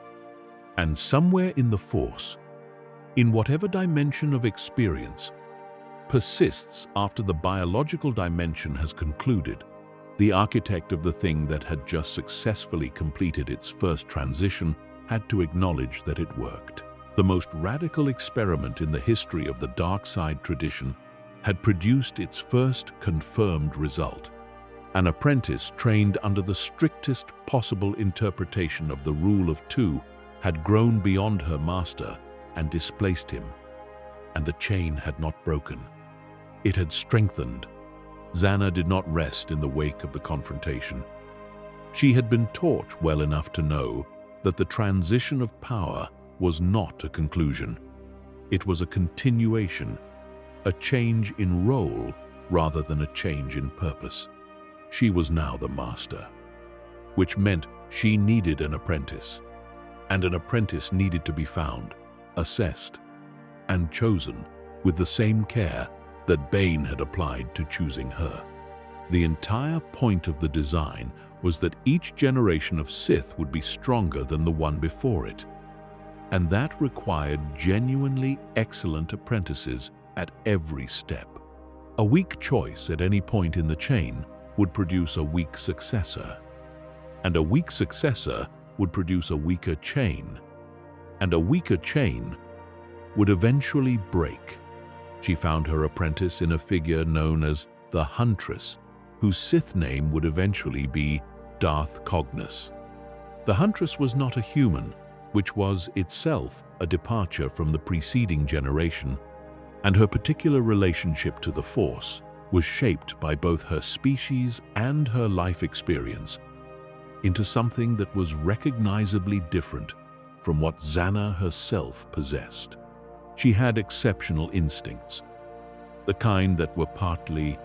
And somewhere in the Force, in whatever dimension of experience, persists after the biological dimension has concluded, the architect of the thing that had just successfully completed its first transition had to acknowledge that it worked. The most radical experiment in the history of the dark side tradition had produced its first confirmed result. An apprentice trained under the strictest possible interpretation of the rule of two had grown beyond her master and displaced him, and the chain had not broken. It had strengthened. Xana did not rest in the wake of the confrontation. She had been taught well enough to know that the transition of power was not a conclusion. It was a continuation, a change in role rather than a change in purpose. She was now the master, which meant she needed an apprentice, and an apprentice needed to be found, assessed, and chosen with the same care that Bane had applied to choosing her. The entire point of the design was that each generation of Sith would be stronger than the one before it, and that required genuinely excellent apprentices at every step. A weak choice at any point in the chain would produce a weak successor, and a weak successor would produce a weaker chain, and a weaker chain would eventually break. She found her apprentice in a figure known as the Huntress, whose Sith name would eventually be Darth Cognos. The Huntress was not a human, which was itself a departure from the preceding generation, and her particular relationship to the Force was shaped by both her species and her life experience into something that was recognizably different from what Xana herself possessed. She had exceptional instincts, the kind that were partly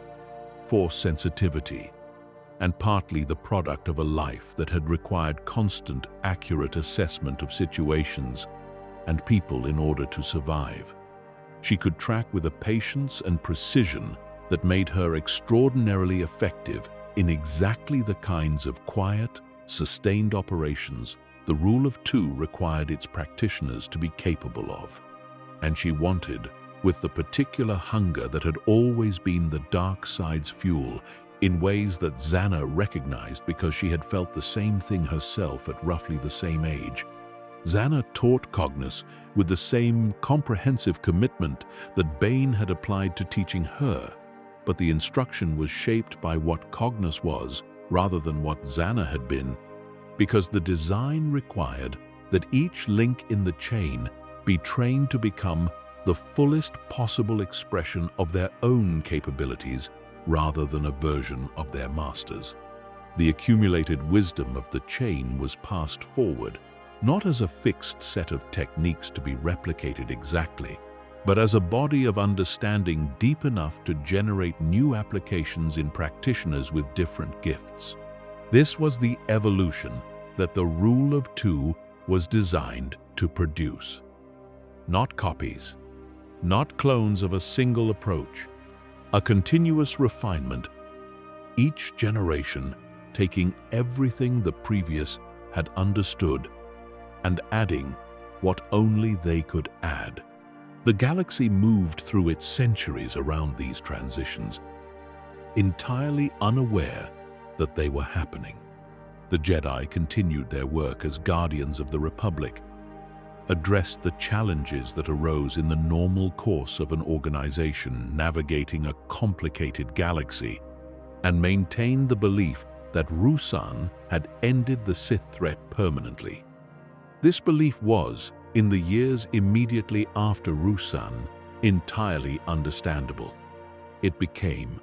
Force sensitivity and partly the product of a life that had required constant, accurate assessment of situations and people in order to survive. She could track with a patience and precision that made her extraordinarily effective in exactly the kinds of quiet, sustained operations the rule of two required its practitioners to be capable of. And she wanted, with the particular hunger that had always been the dark side's fuel, in ways that Xana recognized because she had felt the same thing herself at roughly the same age. Xana taught Cognos with the same comprehensive commitment that Bane had applied to teaching her, but the instruction was shaped by what Cognos was rather than what Xana had been, because the design required that each link in the chain be trained to become the fullest possible expression of their own capabilities rather than a version of their masters. The accumulated wisdom of the chain was passed forward, not as a fixed set of techniques to be replicated exactly, but as a body of understanding deep enough to generate new applications in practitioners with different gifts. This was the evolution that the rule of two was designed to produce. Not copies, not clones of a single approach, a continuous refinement. Each generation taking everything the previous had understood and adding what only they could add. The galaxy moved through its centuries around these transitions, entirely unaware that they were happening. The Jedi continued their work as guardians of the Republic, addressed the challenges that arose in the normal course of an organization navigating a complicated galaxy, and maintained the belief that Ruusan had ended the Sith threat permanently. This belief was, in the years immediately after Ruusan, entirely understandable. It became,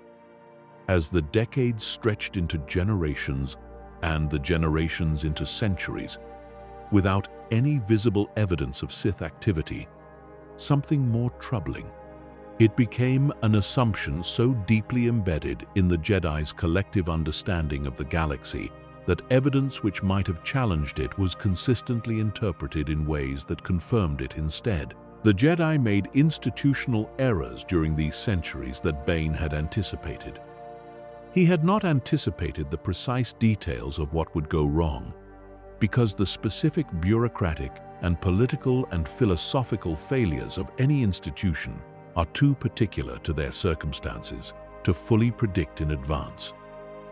as the decades stretched into generations and the generations into centuries, without any visible evidence of Sith activity, something more troubling. It became an assumption so deeply embedded in the Jedi's collective understanding of the galaxy that evidence which might have challenged it was consistently interpreted in ways that confirmed it instead. The Jedi made institutional errors during these centuries that Bane had anticipated. He had not anticipated the precise details of what would go wrong, because the specific bureaucratic and political and philosophical failures of any institution are too particular to their circumstances to fully predict in advance.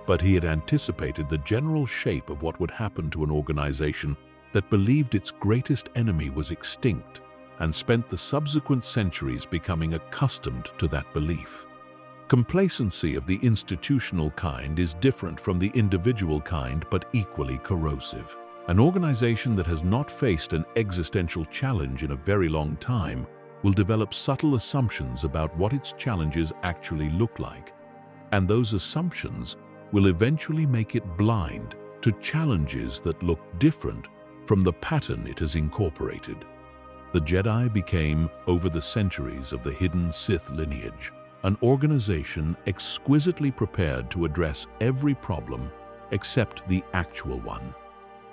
But he had anticipated the general shape of what would happen to an organization that believed its greatest enemy was extinct and spent the subsequent centuries becoming accustomed to that belief. Complacency of the institutional kind is different from the individual kind, but equally corrosive. An organization that has not faced an existential challenge in a very long time will develop subtle assumptions about what its challenges actually look like, and those assumptions will eventually make it blind to challenges that look different from the pattern it has incorporated. The Jedi became, over the centuries of the hidden Sith lineage, an organization exquisitely prepared to address every problem except the actual one.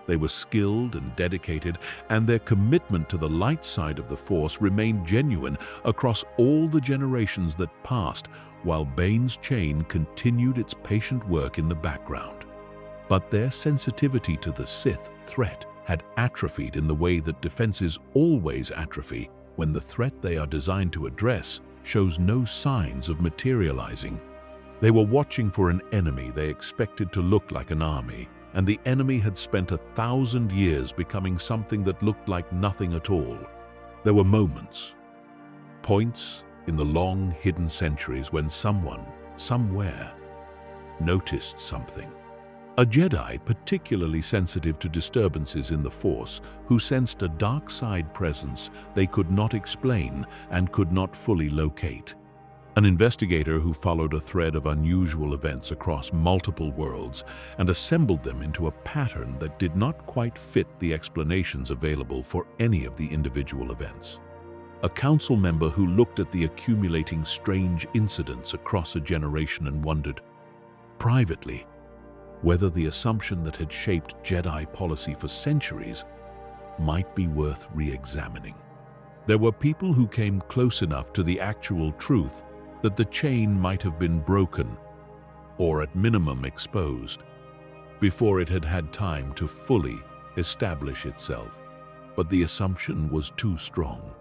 They were skilled and dedicated, and their commitment to the light side of the Force remained genuine across all the generations that passed, while Bane's chain continued its patient work in the background. But their sensitivity to the Sith threat had atrophied in the way that defenses always atrophy when the threat they are designed to address shows no signs of materializing. They were watching for an enemy they expected to look like an army, and the enemy had spent 1,000 years becoming something that looked like nothing at all. There were moments, points in the long hidden centuries when someone, somewhere, noticed something. A Jedi particularly sensitive to disturbances in the Force, who sensed a dark side presence they could not explain and could not fully locate. An investigator who followed a thread of unusual events across multiple worlds and assembled them into a pattern that did not quite fit the explanations available for any of the individual events. A council member who looked at the accumulating strange incidents across a generation and wondered, privately, whether the assumption that had shaped Jedi policy for centuries might be worth re-examining. There were people who came close enough to the actual truth that the chain might have been broken, or at minimum exposed, before it had had time to fully establish itself. But the assumption was too strong.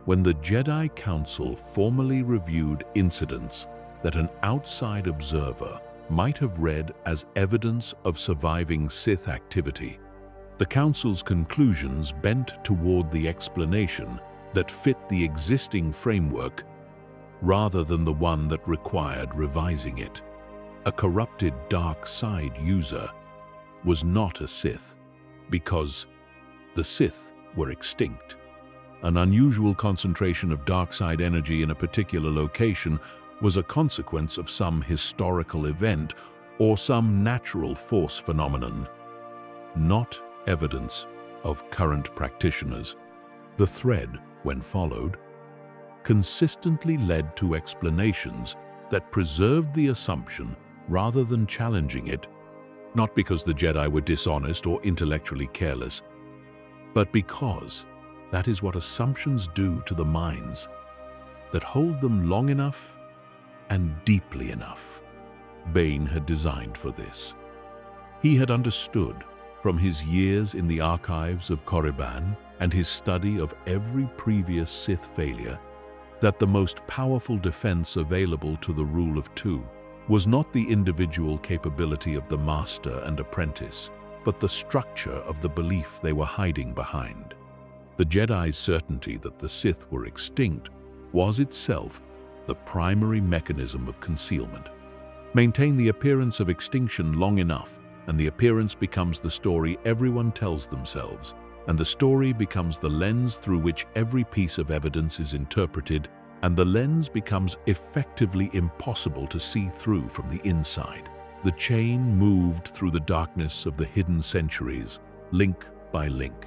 When the Jedi Council formally reviewed incidents that an outside observer might have read as evidence of surviving Sith activity, the Council's conclusions bent toward the explanation that fit the existing framework rather than the one that required revising it. A corrupted dark side user was not a Sith because the Sith were extinct. An unusual concentration of dark side energy in a particular location was a consequence of some historical event or some natural force phenomenon, not evidence of current practitioners. The thread, when followed, consistently led to explanations that preserved the assumption rather than challenging it, not because the Jedi were dishonest or intellectually careless, but because that is what assumptions do to the minds that hold them long enough and deeply enough. Bane had designed for this. He had understood, from his years in the archives of Korriban and his study of every previous Sith failure, that the most powerful defense available to the rule of two was not the individual capability of the master and apprentice, but the structure of the belief they were hiding behind. The Jedi's certainty that the Sith were extinct was itself the primary mechanism of concealment. Maintain the appearance of extinction long enough, and the appearance becomes the story everyone tells themselves, and the story becomes the lens through which every piece of evidence is interpreted, and the lens becomes effectively impossible to see through from the inside. The chain moved through the darkness of the hidden centuries, link by link.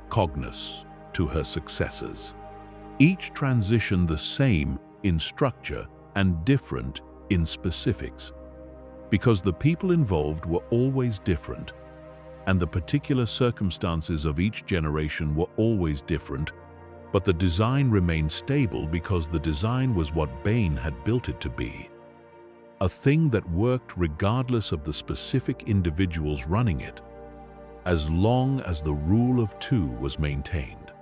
Cognos to her successors. Each transition the same in structure and different in specifics, because the people involved were always different, and the particular circumstances of each generation were always different, but the design remained stable because the design was what Bane had built it to be. A thing that worked regardless of the specific individuals running it, as long as the rule of two was maintained.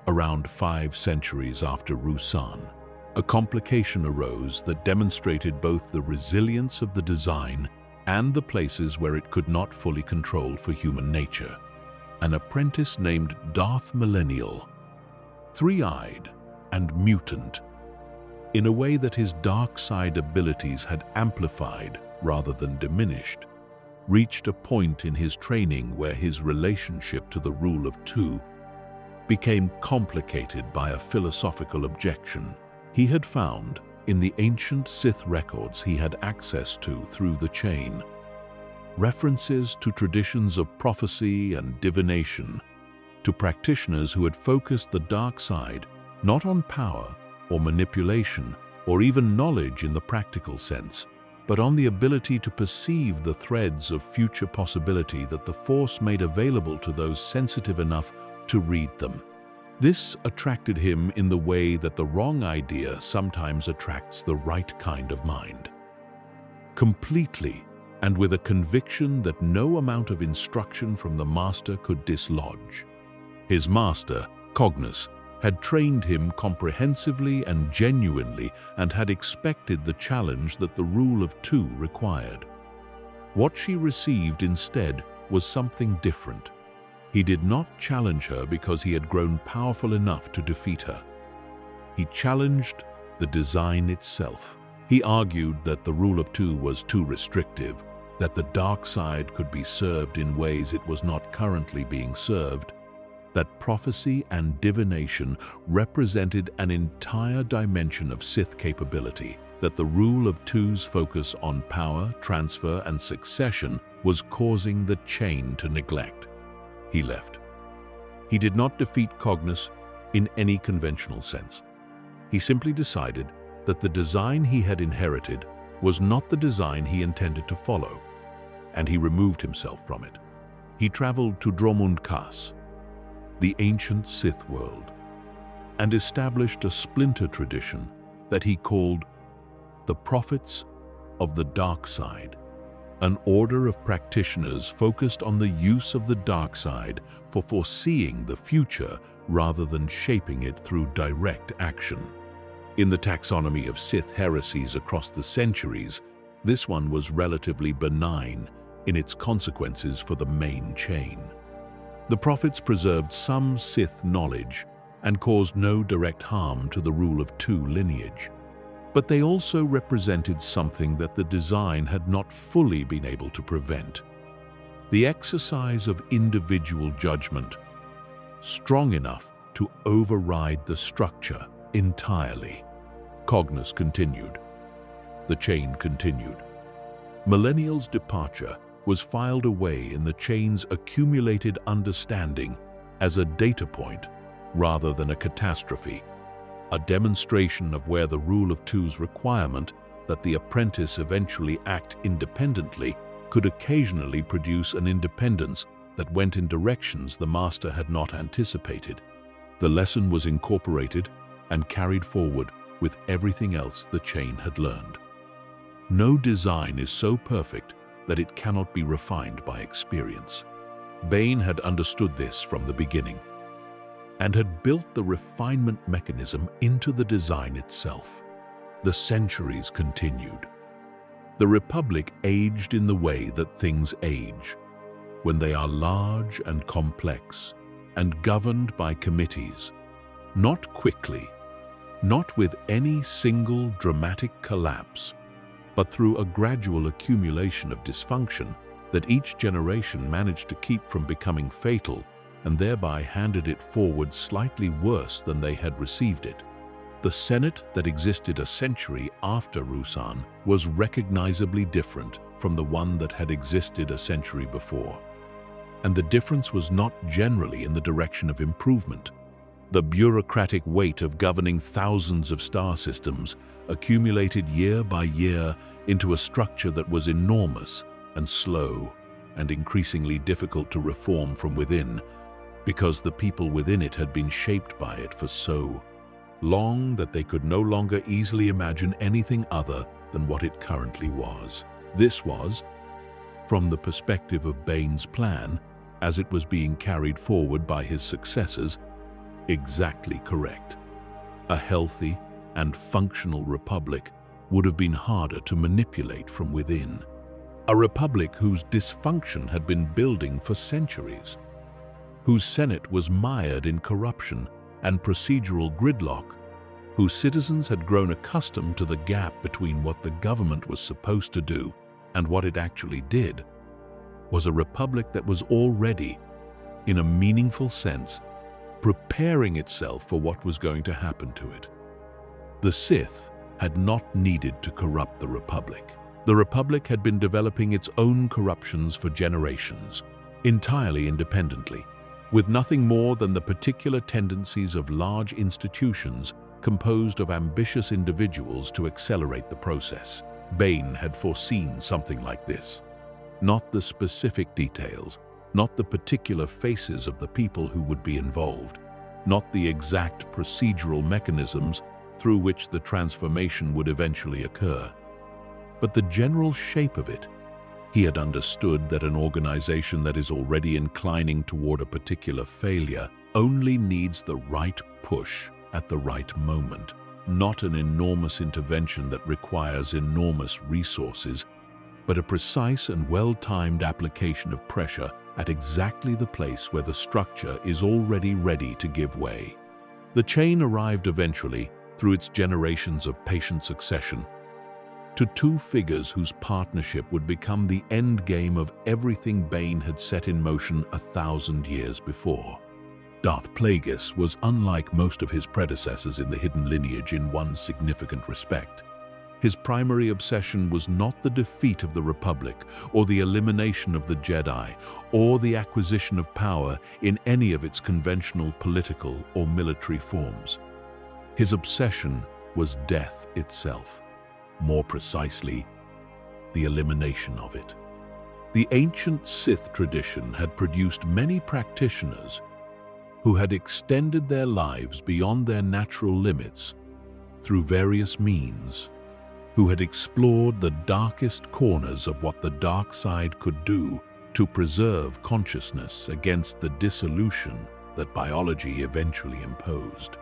Around 5 centuries after Ruusan, a complication arose that demonstrated both the resilience of the design and the places where it could not fully control for human nature. An apprentice named Darth Millennial, three-eyed and mutant, in a way that his dark side abilities had amplified rather than diminished, reached a point in his training where his relationship to the rule of two became complicated by a philosophical objection he had found in the ancient Sith records he had access to through the chain. References to traditions of prophecy and divination, to practitioners who had focused the dark side not on power or manipulation or even knowledge in the practical sense, but on the ability to perceive the threads of future possibility that the Force made available to those sensitive enough to read them. This attracted him in the way that the wrong idea sometimes attracts the right kind of mind. Completely, and with a conviction that no amount of instruction from the master could dislodge. His master, Cognos, had trained him comprehensively and genuinely and had expected the challenge that the rule of two required. What she received instead was something different. He did not challenge her because he had grown powerful enough to defeat her. He challenged the design itself. He argued that the rule of two was too restrictive, that the dark side could be served in ways it was not currently being served, that prophecy and divination represented an entire dimension of Sith capability, that the rule of two's focus on power, transfer, and succession was causing the chain to neglect. He left. He did not defeat Cognos in any conventional sense. He simply decided that the design he had inherited was not the design he intended to follow, and he removed himself from it. He traveled to Dromund Kaas, the ancient Sith world, and established a splinter tradition that he called the Prophets of the Dark Side, an order of practitioners focused on the use of the dark side for foreseeing the future rather than shaping it through direct action. In the taxonomy of Sith heresies across the centuries, this one was relatively benign in its consequences for the main chain. The prophets preserved some Sith knowledge and caused no direct harm to the rule of two lineage. But they also represented something that the design had not fully been able to prevent: the exercise of individual judgment, strong enough to override the structure entirely. Cognos continued. The chain continued. Millennial's departure was filed away in the chain's accumulated understanding as a data point rather than a catastrophe, a demonstration of where the rule of two's requirement that the apprentice eventually act independently could occasionally produce an independence that went in directions the master had not anticipated. The lesson was incorporated and carried forward with everything else the chain had learned. No design is so perfect that it cannot be refined by experience. Bain had understood this from the beginning and had built the refinement mechanism into the design itself. The centuries continued. The Republic aged in the way that things age, when they are large and complex and governed by committees, not quickly, not with any single dramatic collapse, but through a gradual accumulation of dysfunction that each generation managed to keep from becoming fatal and thereby handed it forward slightly worse than they had received it. The Senate that existed a century after Ruusan was recognizably different from the one that had existed a century before. And the difference was not generally in the direction of improvement. The bureaucratic weight of governing thousands of star systems accumulated year by year into a structure that was enormous and slow and increasingly difficult to reform from within, because the people within it had been shaped by it for so long that they could no longer easily imagine anything other than what it currently was. This was, from the perspective of Bain's plan, as it was being carried forward by his successors, exactly correct. A healthy and functional republic would have been harder to manipulate from within. A republic whose dysfunction had been building for centuries, whose Senate was mired in corruption and procedural gridlock, whose citizens had grown accustomed to the gap between what the government was supposed to do and what it actually did, was a republic that was already, in a meaningful sense, preparing itself for what was going to happen to it. The Sith had not needed to corrupt the Republic. The Republic had been developing its own corruptions for generations, entirely independently, with nothing more than the particular tendencies of large institutions composed of ambitious individuals to accelerate the process. Bain had foreseen something like this. Not the specific details, not the particular faces of the people who would be involved, not the exact procedural mechanisms through which the transformation would eventually occur, but the general shape of it. He had understood that an organization that is already inclining toward a particular failure only needs the right push at the right moment, not an enormous intervention that requires enormous resources, but a precise and well-timed application of pressure at exactly the place where the structure is already ready to give way. The chain arrived eventually, through its generations of patient succession, to two figures whose partnership would become the end game of everything Bain had set in motion 1,000 years before. Darth Plagueis was unlike most of his predecessors in the hidden lineage in one significant respect. His primary obsession was not the defeat of the Republic or the elimination of the Jedi or the acquisition of power in any of its conventional political or military forms. His obsession was death itself. More precisely, the elimination of it. The ancient Sith tradition had produced many practitioners who had extended their lives beyond their natural limits through various means, who had explored the darkest corners of what the dark side could do to preserve consciousness against the dissolution that biology eventually imposed.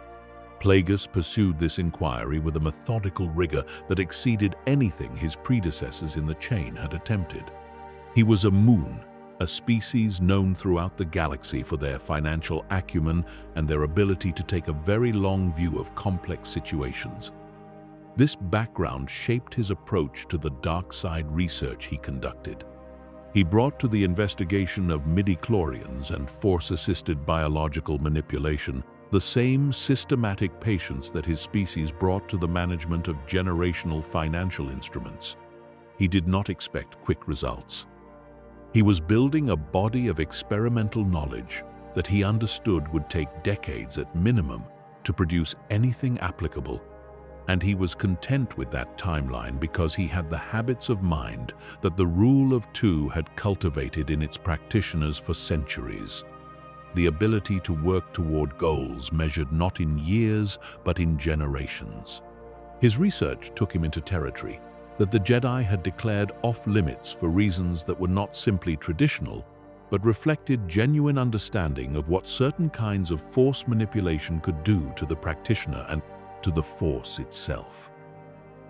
Plagueis pursued this inquiry with a methodical rigor that exceeded anything his predecessors in the chain had attempted. He was a moon, a species known throughout the galaxy for their financial acumen and their ability to take a very long view of complex situations. This background shaped his approach to the dark side research he conducted. He brought to the investigation of midi-chlorians and force-assisted biological manipulation the same systematic patience that his species brought to the management of generational financial instruments. He did not expect quick results. He was building a body of experimental knowledge that he understood would take decades at minimum to produce anything applicable, and he was content with that timeline because he had the habits of mind that the rule of two had cultivated in its practitioners for centuries. The ability to work toward goals measured not in years but in generations. His research took him into territory that the Jedi had declared off-limits for reasons that were not simply traditional, but reflected genuine understanding of what certain kinds of Force manipulation could do to the practitioner and to the Force itself.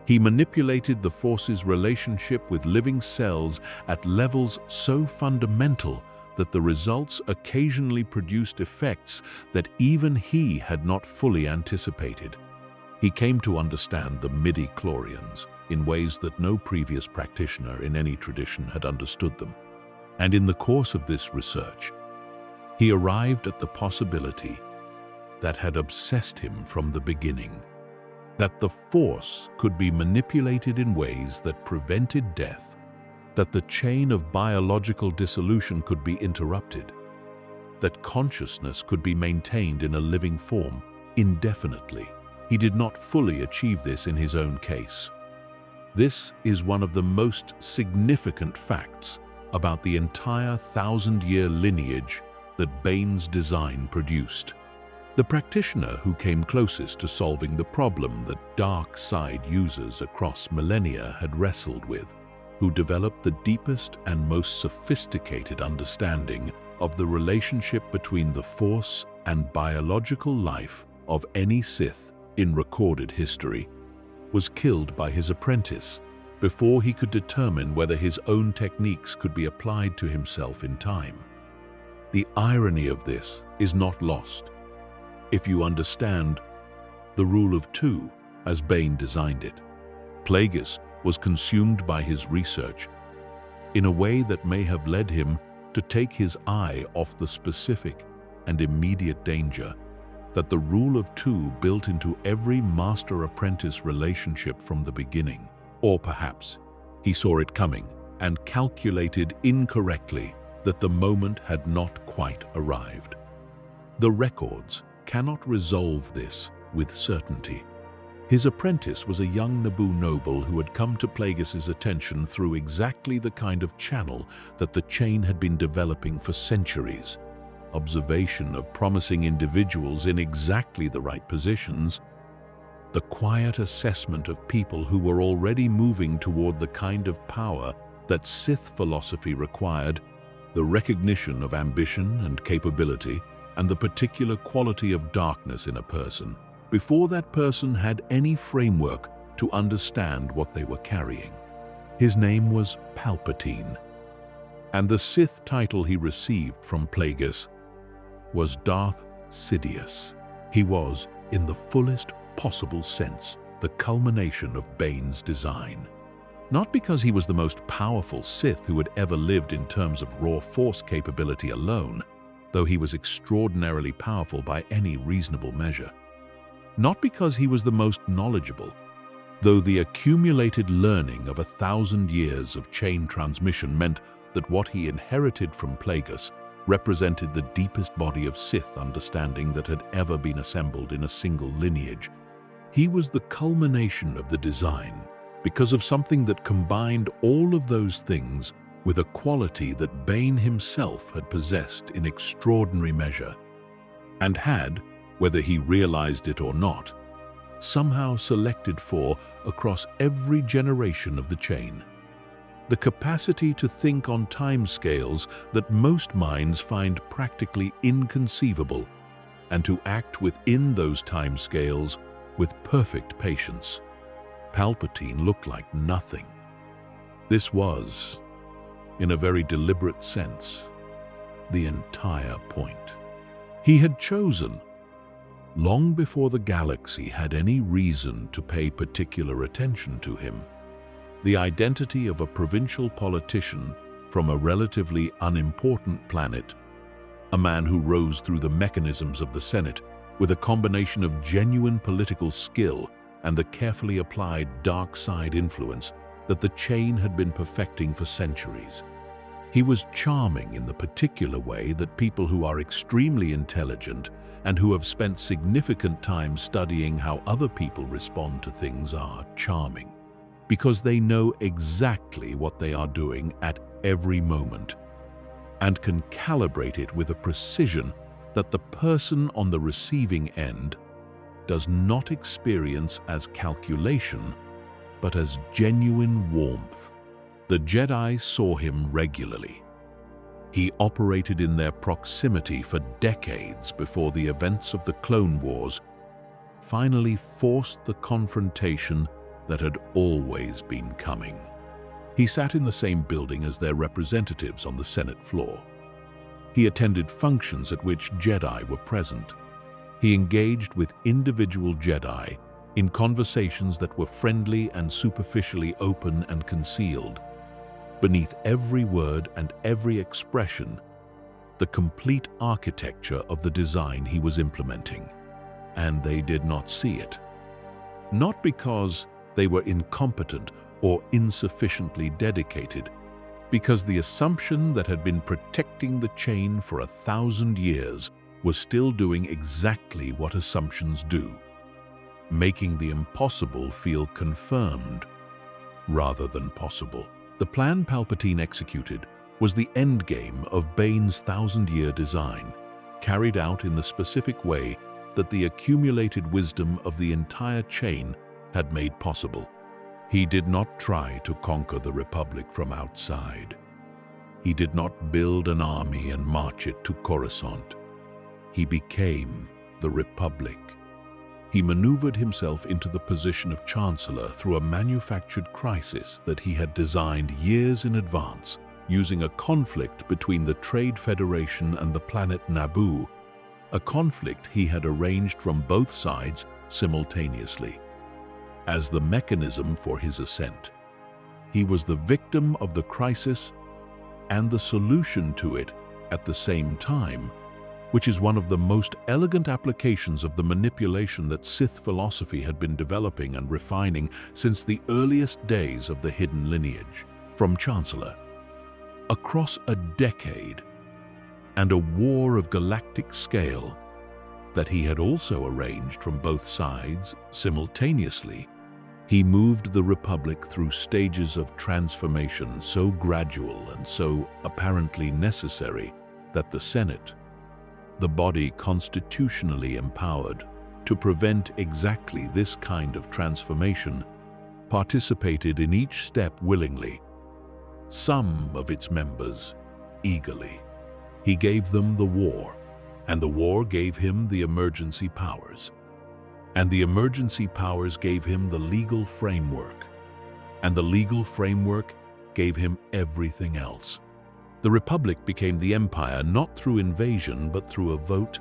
He manipulated the Force's relationship with living cells at levels so fundamental that the results occasionally produced effects that even he had not fully anticipated. He came to understand the midi-chlorians in ways that no previous practitioner in any tradition had understood them. And in the course of this research, he arrived at the possibility that had obsessed him from the beginning, that the Force could be manipulated in ways that prevented death, that the chain of biological dissolution could be interrupted, that consciousness could be maintained in a living form indefinitely. He did not fully achieve this in his own case. This is one of the most significant facts about the entire 1,000-year lineage that Bane's design produced. The practitioner who came closest to solving the problem that dark side users across millennia had wrestled with, who developed the deepest and most sophisticated understanding of the relationship between the Force and biological life of any Sith in recorded history, was killed by his apprentice before he could determine whether his own techniques could be applied to himself in time. The irony of this is not lost if you understand the rule of two as Bane designed it. Plagueis was consumed by his research in a way that may have led him to take his eye off the specific and immediate danger that the rule of two built into every master-apprentice relationship from the beginning. Or perhaps he saw it coming and calculated incorrectly that the moment had not quite arrived. The records cannot resolve this with certainty. His apprentice was a young Naboo noble who had come to Plagueis's attention through exactly the kind of channel that the chain had been developing for centuries. Observation of promising individuals in exactly the right positions, the quiet assessment of people who were already moving toward the kind of power that Sith philosophy required, the recognition of ambition and capability, and the particular quality of darkness in a person, before that person had any framework to understand what they were carrying. His name was Palpatine, and the Sith title he received from Plagueis was Darth Sidious. He was, in the fullest possible sense, the culmination of Bane's design. Not because he was the most powerful Sith who had ever lived in terms of raw Force capability alone, though he was extraordinarily powerful by any reasonable measure. Not because he was the most knowledgeable, though the accumulated learning of 1,000 years of chain transmission meant that what he inherited from Plagueis represented the deepest body of Sith understanding that had ever been assembled in a single lineage. He was the culmination of the design because of something that combined all of those things with a quality that Bane himself had possessed in extraordinary measure, and had, whether he realized it or not, somehow selected for across every generation of the chain. The capacity to think on timescales that most minds find practically inconceivable, and to act within those timescales with perfect patience. Palpatine looked like nothing. This was, in a very deliberate sense, the entire point. He had chosen, long before the galaxy had any reason to pay particular attention to him, the identity of a provincial politician from a relatively unimportant planet, a man who rose through the mechanisms of the Senate with a combination of genuine political skill and the carefully applied dark side influence that the chain had been perfecting for centuries. He was charming in the particular way that people who are extremely intelligent and who have spent significant time studying how other people respond to things are charming, because they know exactly what they are doing at every moment and can calibrate it with a precision that the person on the receiving end does not experience as calculation, but as genuine warmth. The Jedi saw him regularly. He operated in their proximity for decades before the events of the Clone Wars finally forced the confrontation that had always been coming. He sat in the same building as their representatives on the Senate floor. He attended functions at which Jedi were present. He engaged with individual Jedi in conversations that were friendly and superficially open and concealed. Beneath every word and every expression, the complete architecture of the design he was implementing. And they did not see it. Not because they were incompetent or insufficiently dedicated, because the assumption that had been protecting the chain for 1,000 years was still doing exactly what assumptions do, making the impossible feel confirmed rather than possible. The plan Palpatine executed was the endgame of Bane's 1,000-year design, carried out in the specific way that the accumulated wisdom of the entire chain had made possible. He did not try to conquer the Republic from outside. He did not build an army and march it to Coruscant. He became the Republic. He maneuvered himself into the position of Chancellor through a manufactured crisis that he had designed years in advance, using a conflict between the Trade Federation and the planet Naboo, a conflict he had arranged from both sides simultaneously. As the mechanism for his ascent, he was the victim of the crisis and the solution to it at the same time, which is one of the most elegant applications of the manipulation that Sith philosophy had been developing and refining since the earliest days of the hidden lineage. From Chancellor, across a decade and a war of galactic scale that he had also arranged from both sides simultaneously, he moved the Republic through stages of transformation so gradual and so apparently necessary that the Senate, the body constitutionally empowered to prevent exactly this kind of transformation, participated in each step willingly, some of its members eagerly. He gave them the war, and the war gave him the emergency powers. And the emergency powers gave him the legal framework, and the legal framework gave him everything else. The Republic became the Empire not through invasion but through a vote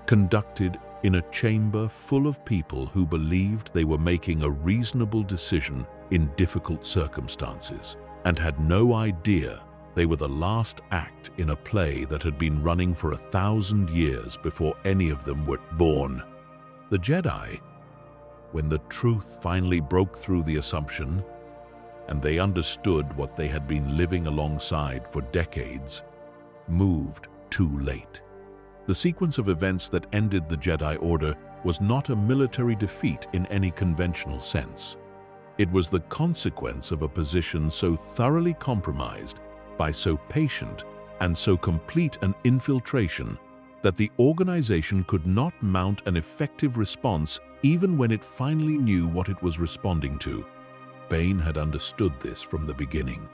conducted in a chamber full of people who believed they were making a reasonable decision in difficult circumstances and had no idea they were the last act in a play that had been running for 1,000 years before any of them were born. The Jedi, when the truth finally broke through the assumption, and they understood what they had been living alongside for decades, moved too late. The sequence of events that ended the Jedi Order was not a military defeat in any conventional sense. It was the consequence of a position so thoroughly compromised by so patient and so complete an infiltration that the organization could not mount an effective response even when it finally knew what it was responding to. Bane had understood this from the beginning.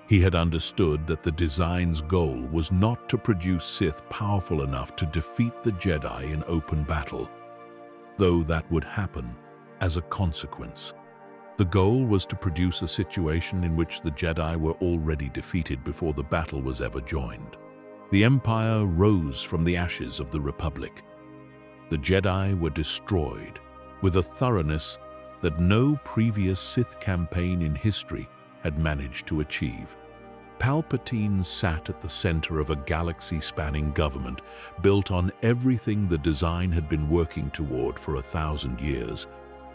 He had understood that the design's goal was not to produce Sith powerful enough to defeat the Jedi in open battle, though that would happen as a consequence. The goal was to produce a situation in which the Jedi were already defeated before the battle was ever joined. The Empire rose from the ashes of the Republic. The Jedi were destroyed with a thoroughness that no previous Sith campaign in history had managed to achieve. Palpatine sat at the center of a galaxy-spanning government built on everything the design had been working toward for 1,000 years,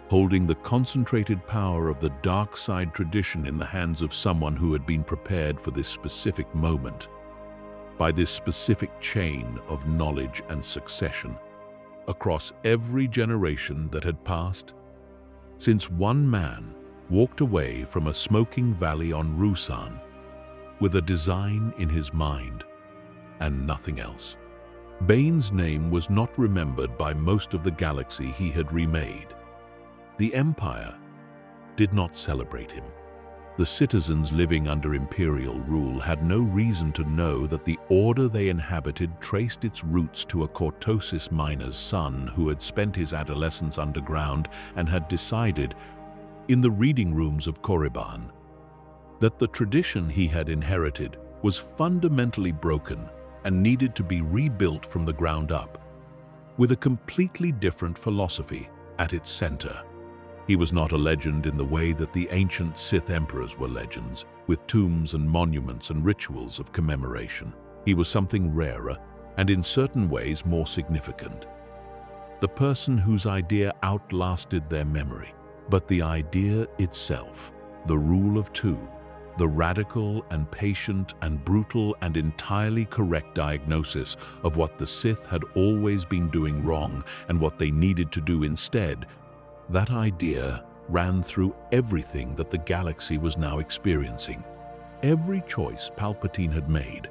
holding the concentrated power of the dark side tradition in the hands of someone who had been prepared for this specific moment, by this specific chain of knowledge and succession, across every generation that had passed, since one man walked away from a smoking valley on Ruusan with a design in his mind and nothing else. Bane's name was not remembered by most of the galaxy he had remade. The Empire did not celebrate him. The citizens living under imperial rule had no reason to know that the order they inhabited traced its roots to a Cortosis miner's son who had spent his adolescence underground and had decided, in the reading rooms of Korriban, that the tradition he had inherited was fundamentally broken and needed to be rebuilt from the ground up, with a completely different philosophy at its center. He was not a legend in the way that the ancient Sith emperors were legends, with tombs and monuments and rituals of commemoration. He was something rarer and in certain ways more significant. The person whose idea outlasted their memory, but the idea itself, the rule of two, the radical and patient and brutal and entirely correct diagnosis of what the Sith had always been doing wrong and what they needed to do instead. That idea ran through everything that the galaxy was now experiencing. Every choice Palpatine had made,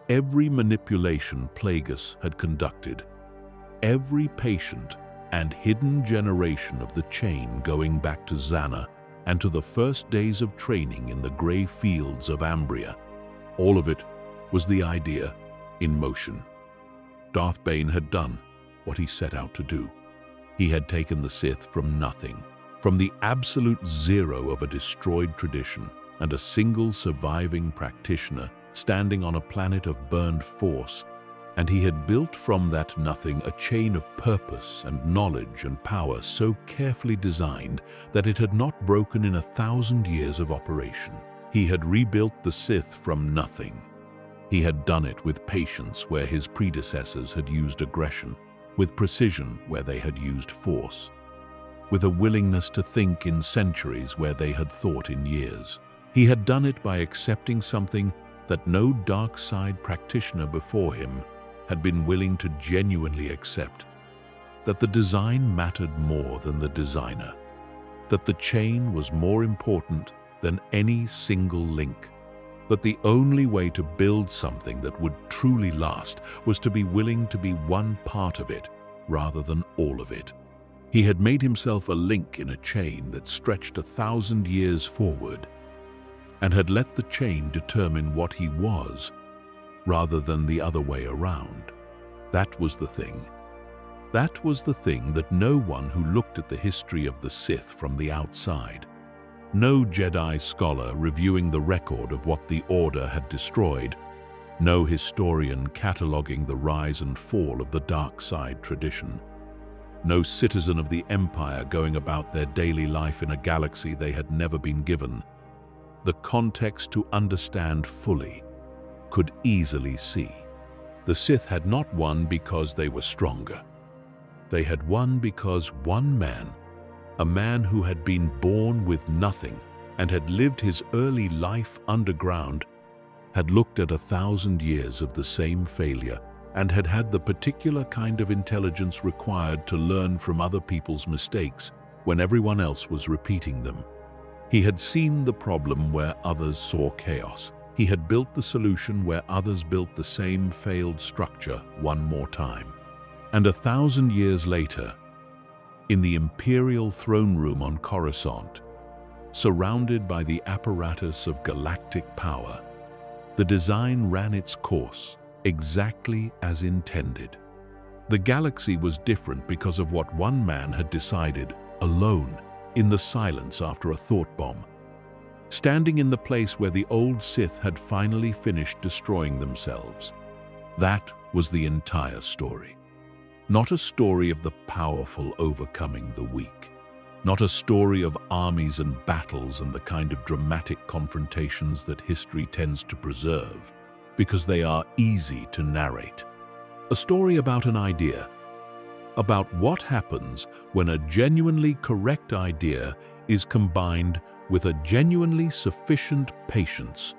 every manipulation Plagueis had conducted, every patient and hidden generation of the chain going back to Zana and to the first days of training in the grey fields of Ambria, all of it was the idea in motion. Darth Bane had done what he set out to do. He had taken the Sith from nothing, from the absolute zero of a destroyed tradition and a single surviving practitioner standing on a planet of burned force, and he had built from that nothing a chain of purpose and knowledge and power so carefully designed that it had not broken in 1,000 years of operation. He had rebuilt the Sith from nothing. He had done it with patience where his predecessors had used aggression, with precision where they had used force, with a willingness to think in centuries where they had thought in years. He had done it by accepting something that no dark side practitioner before him had been willing to genuinely accept, that the design mattered more than the designer, that the chain was more important than any single link, that the only way to build something that would truly last was to be willing to be one part of it rather than all of it. He had made himself a link in a chain that stretched 1,000 years forward and had let the chain determine what he was rather than the other way around. That was the thing. That was the thing that no one who looked at the history of the Sith from the outside, no Jedi scholar reviewing the record of what the Order had destroyed, no historian cataloguing the rise and fall of the dark side tradition, no citizen of the Empire going about their daily life in a galaxy they had never been given the context to understand fully, could easily see. The Sith had not won because they were stronger. They had won because one man, a man who had been born with nothing and had lived his early life underground, had looked at 1,000 years of the same failure and had had the particular kind of intelligence required to learn from other people's mistakes when everyone else was repeating them. He had seen the problem where others saw chaos. He had built the solution where others built the same failed structure one more time. And 1,000 years later, in the Imperial throne room on Coruscant, surrounded by the apparatus of galactic power, the design ran its course exactly as intended. The galaxy was different because of what one man had decided, alone, in the silence after a thought bomb, standing in the place where the old Sith had finally finished destroying themselves. That was the entire story. Not a story of the powerful overcoming the weak. Not a story of armies and battles and the kind of dramatic confrontations that history tends to preserve, because they are easy to narrate. A story about an idea, about what happens when a genuinely correct idea is combined with a genuinely sufficient patience,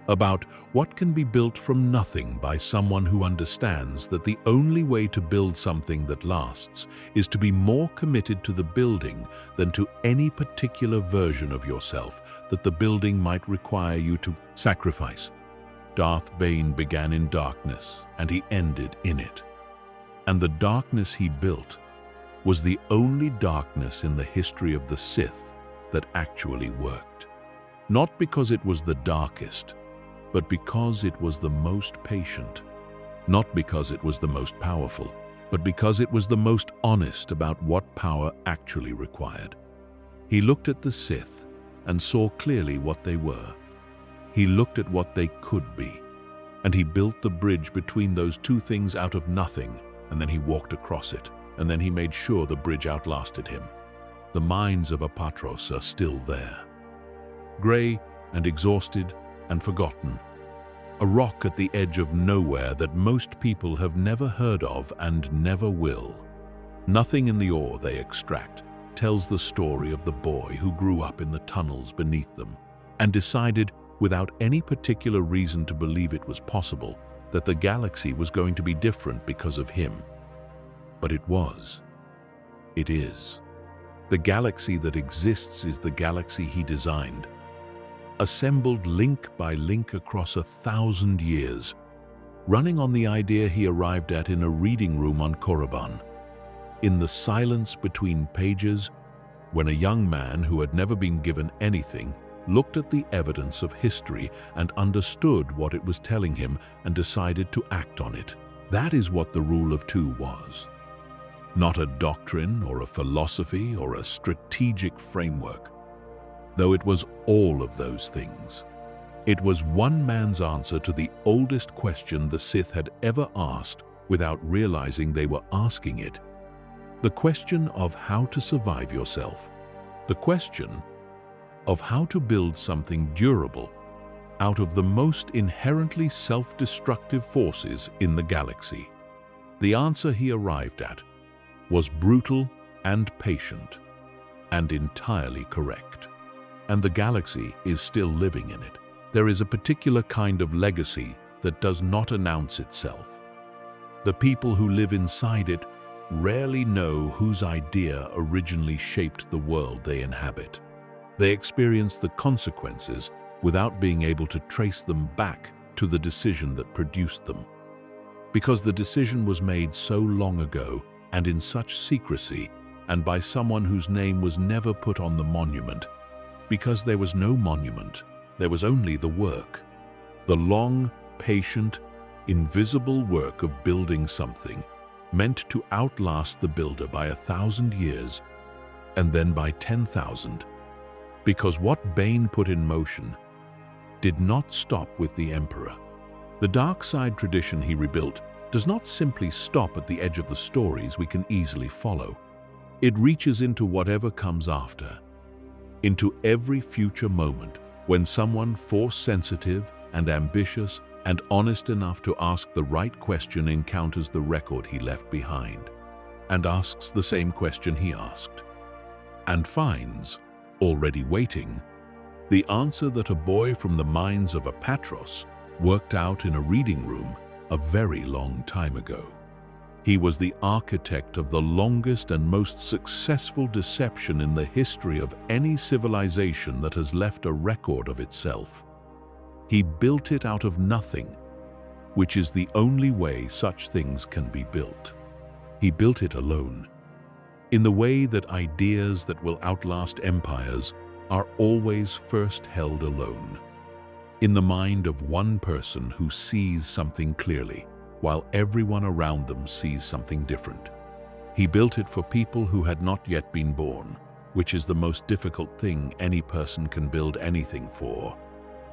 about what can be built from nothing by someone who understands that the only way to build something that lasts is to be more committed to the building than to any particular version of yourself that the building might require you to sacrifice. Darth Bane began in darkness and he ended in it. And the darkness he built was the only darkness in the history of the Sith that actually worked. Not because it was the darkest, but because it was the most patient. Not because it was the most powerful, but because it was the most honest about what power actually required. He looked at the Sith and saw clearly what they were. He looked at what they could be, and he built the bridge between those two things out of nothing, and then he walked across it, and then he made sure the bridge outlasted him. The minds of Apatros are still there. Grey and exhausted and forgotten. A rock at the edge of nowhere that most people have never heard of and never will. Nothing in the ore they extract tells the story of the boy who grew up in the tunnels beneath them and decided, without any particular reason to believe it was possible, that the galaxy was going to be different because of him. But it was. It is. The galaxy that exists is the galaxy he designed, assembled link by link across 1,000 years, running on the idea he arrived at in a reading room on Korriban. In the silence between pages, when a young man who had never been given anything looked at the evidence of history and understood what it was telling him and decided to act on it. That is what the Rule of Two was. Not a doctrine or a philosophy or a strategic framework, though it was all of those things. It was one man's answer to the oldest question the Sith had ever asked without realizing they were asking it. The question of how to survive yourself. The question of how to build something durable out of the most inherently self-destructive forces in the galaxy. The answer he arrived at was brutal and patient and entirely correct. And the galaxy is still living in it. There is a particular kind of legacy that does not announce itself. The people who live inside it rarely know whose idea originally shaped the world they inhabit. They experience the consequences without being able to trace them back to the decision that produced them. Because the decision was made so long ago and in such secrecy, and by someone whose name was never put on the monument. Because there was no monument, there was only the work. The long, patient, invisible work of building something meant to outlast the builder by 1,000 years, and then by 10,000. Because what Bane put in motion did not stop with the Emperor. The dark side tradition he rebuilt does not simply stop at the edge of the stories we can easily follow. It reaches into whatever comes after, into every future moment when someone Force-sensitive and ambitious and honest enough to ask the right question encounters the record he left behind, and asks the same question he asked, and finds, already waiting, the answer that a boy from the minds of Apatros worked out in a reading room a very long time ago. He was the architect of the longest and most successful deception in the history of any civilization that has left a record of itself. He built it out of nothing, which is the only way such things can be built. He built it alone, in the way that ideas that will outlast empires are always first held alone, in the mind of one person who sees something clearly, while everyone around them sees something different. He built it for people who had not yet been born, which is the most difficult thing any person can build anything for,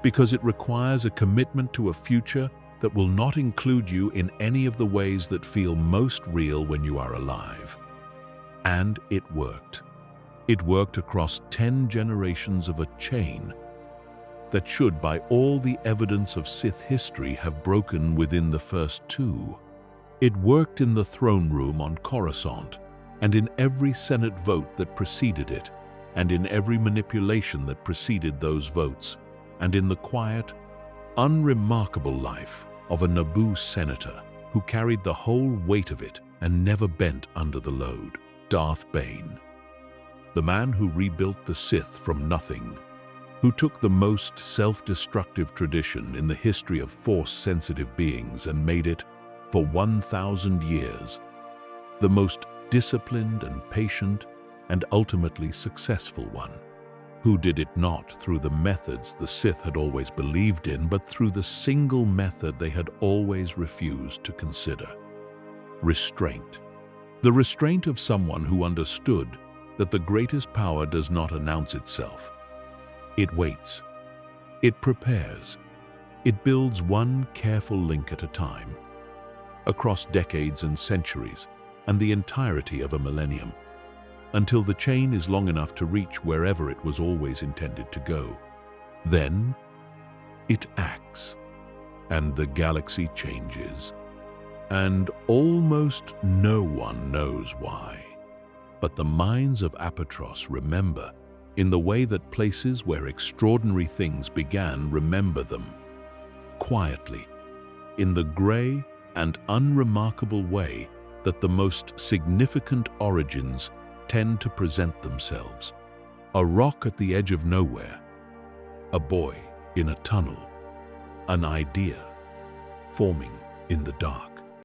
because it requires a commitment to a future that will not include you in any of the ways that feel most real when you are alive. And it worked. It worked across 10 generations of a chain that should, by all the evidence of Sith history, have broken within the first 2. It worked in the throne room on Coruscant, and in every Senate vote that preceded it, and in every manipulation that preceded those votes, and in the quiet, unremarkable life of a Naboo senator who carried the whole weight of it and never bent under the load. Darth Bane, the man who rebuilt the Sith from nothing, who took the most self-destructive tradition in the history of Force-sensitive beings and made it, for 1,000 years, the most disciplined and patient and ultimately successful one. Who did it not through the methods the Sith had always believed in, but through the single method they had always refused to consider: restraint. The restraint of someone who understood that the greatest power does not announce itself. It waits. It prepares. It builds one careful link at a time, across decades and centuries, and the entirety of a millennium, until the chain is long enough to reach wherever it was always intended to go. Then it acts, and the galaxy changes. And almost no one knows why. But the minds of Apatros remember, in the way that places where extraordinary things began remember them. Quietly, in the gray and unremarkable way that the most significant origins tend to present themselves. A rock at the edge of nowhere, a boy in a tunnel, an idea forming in the dark.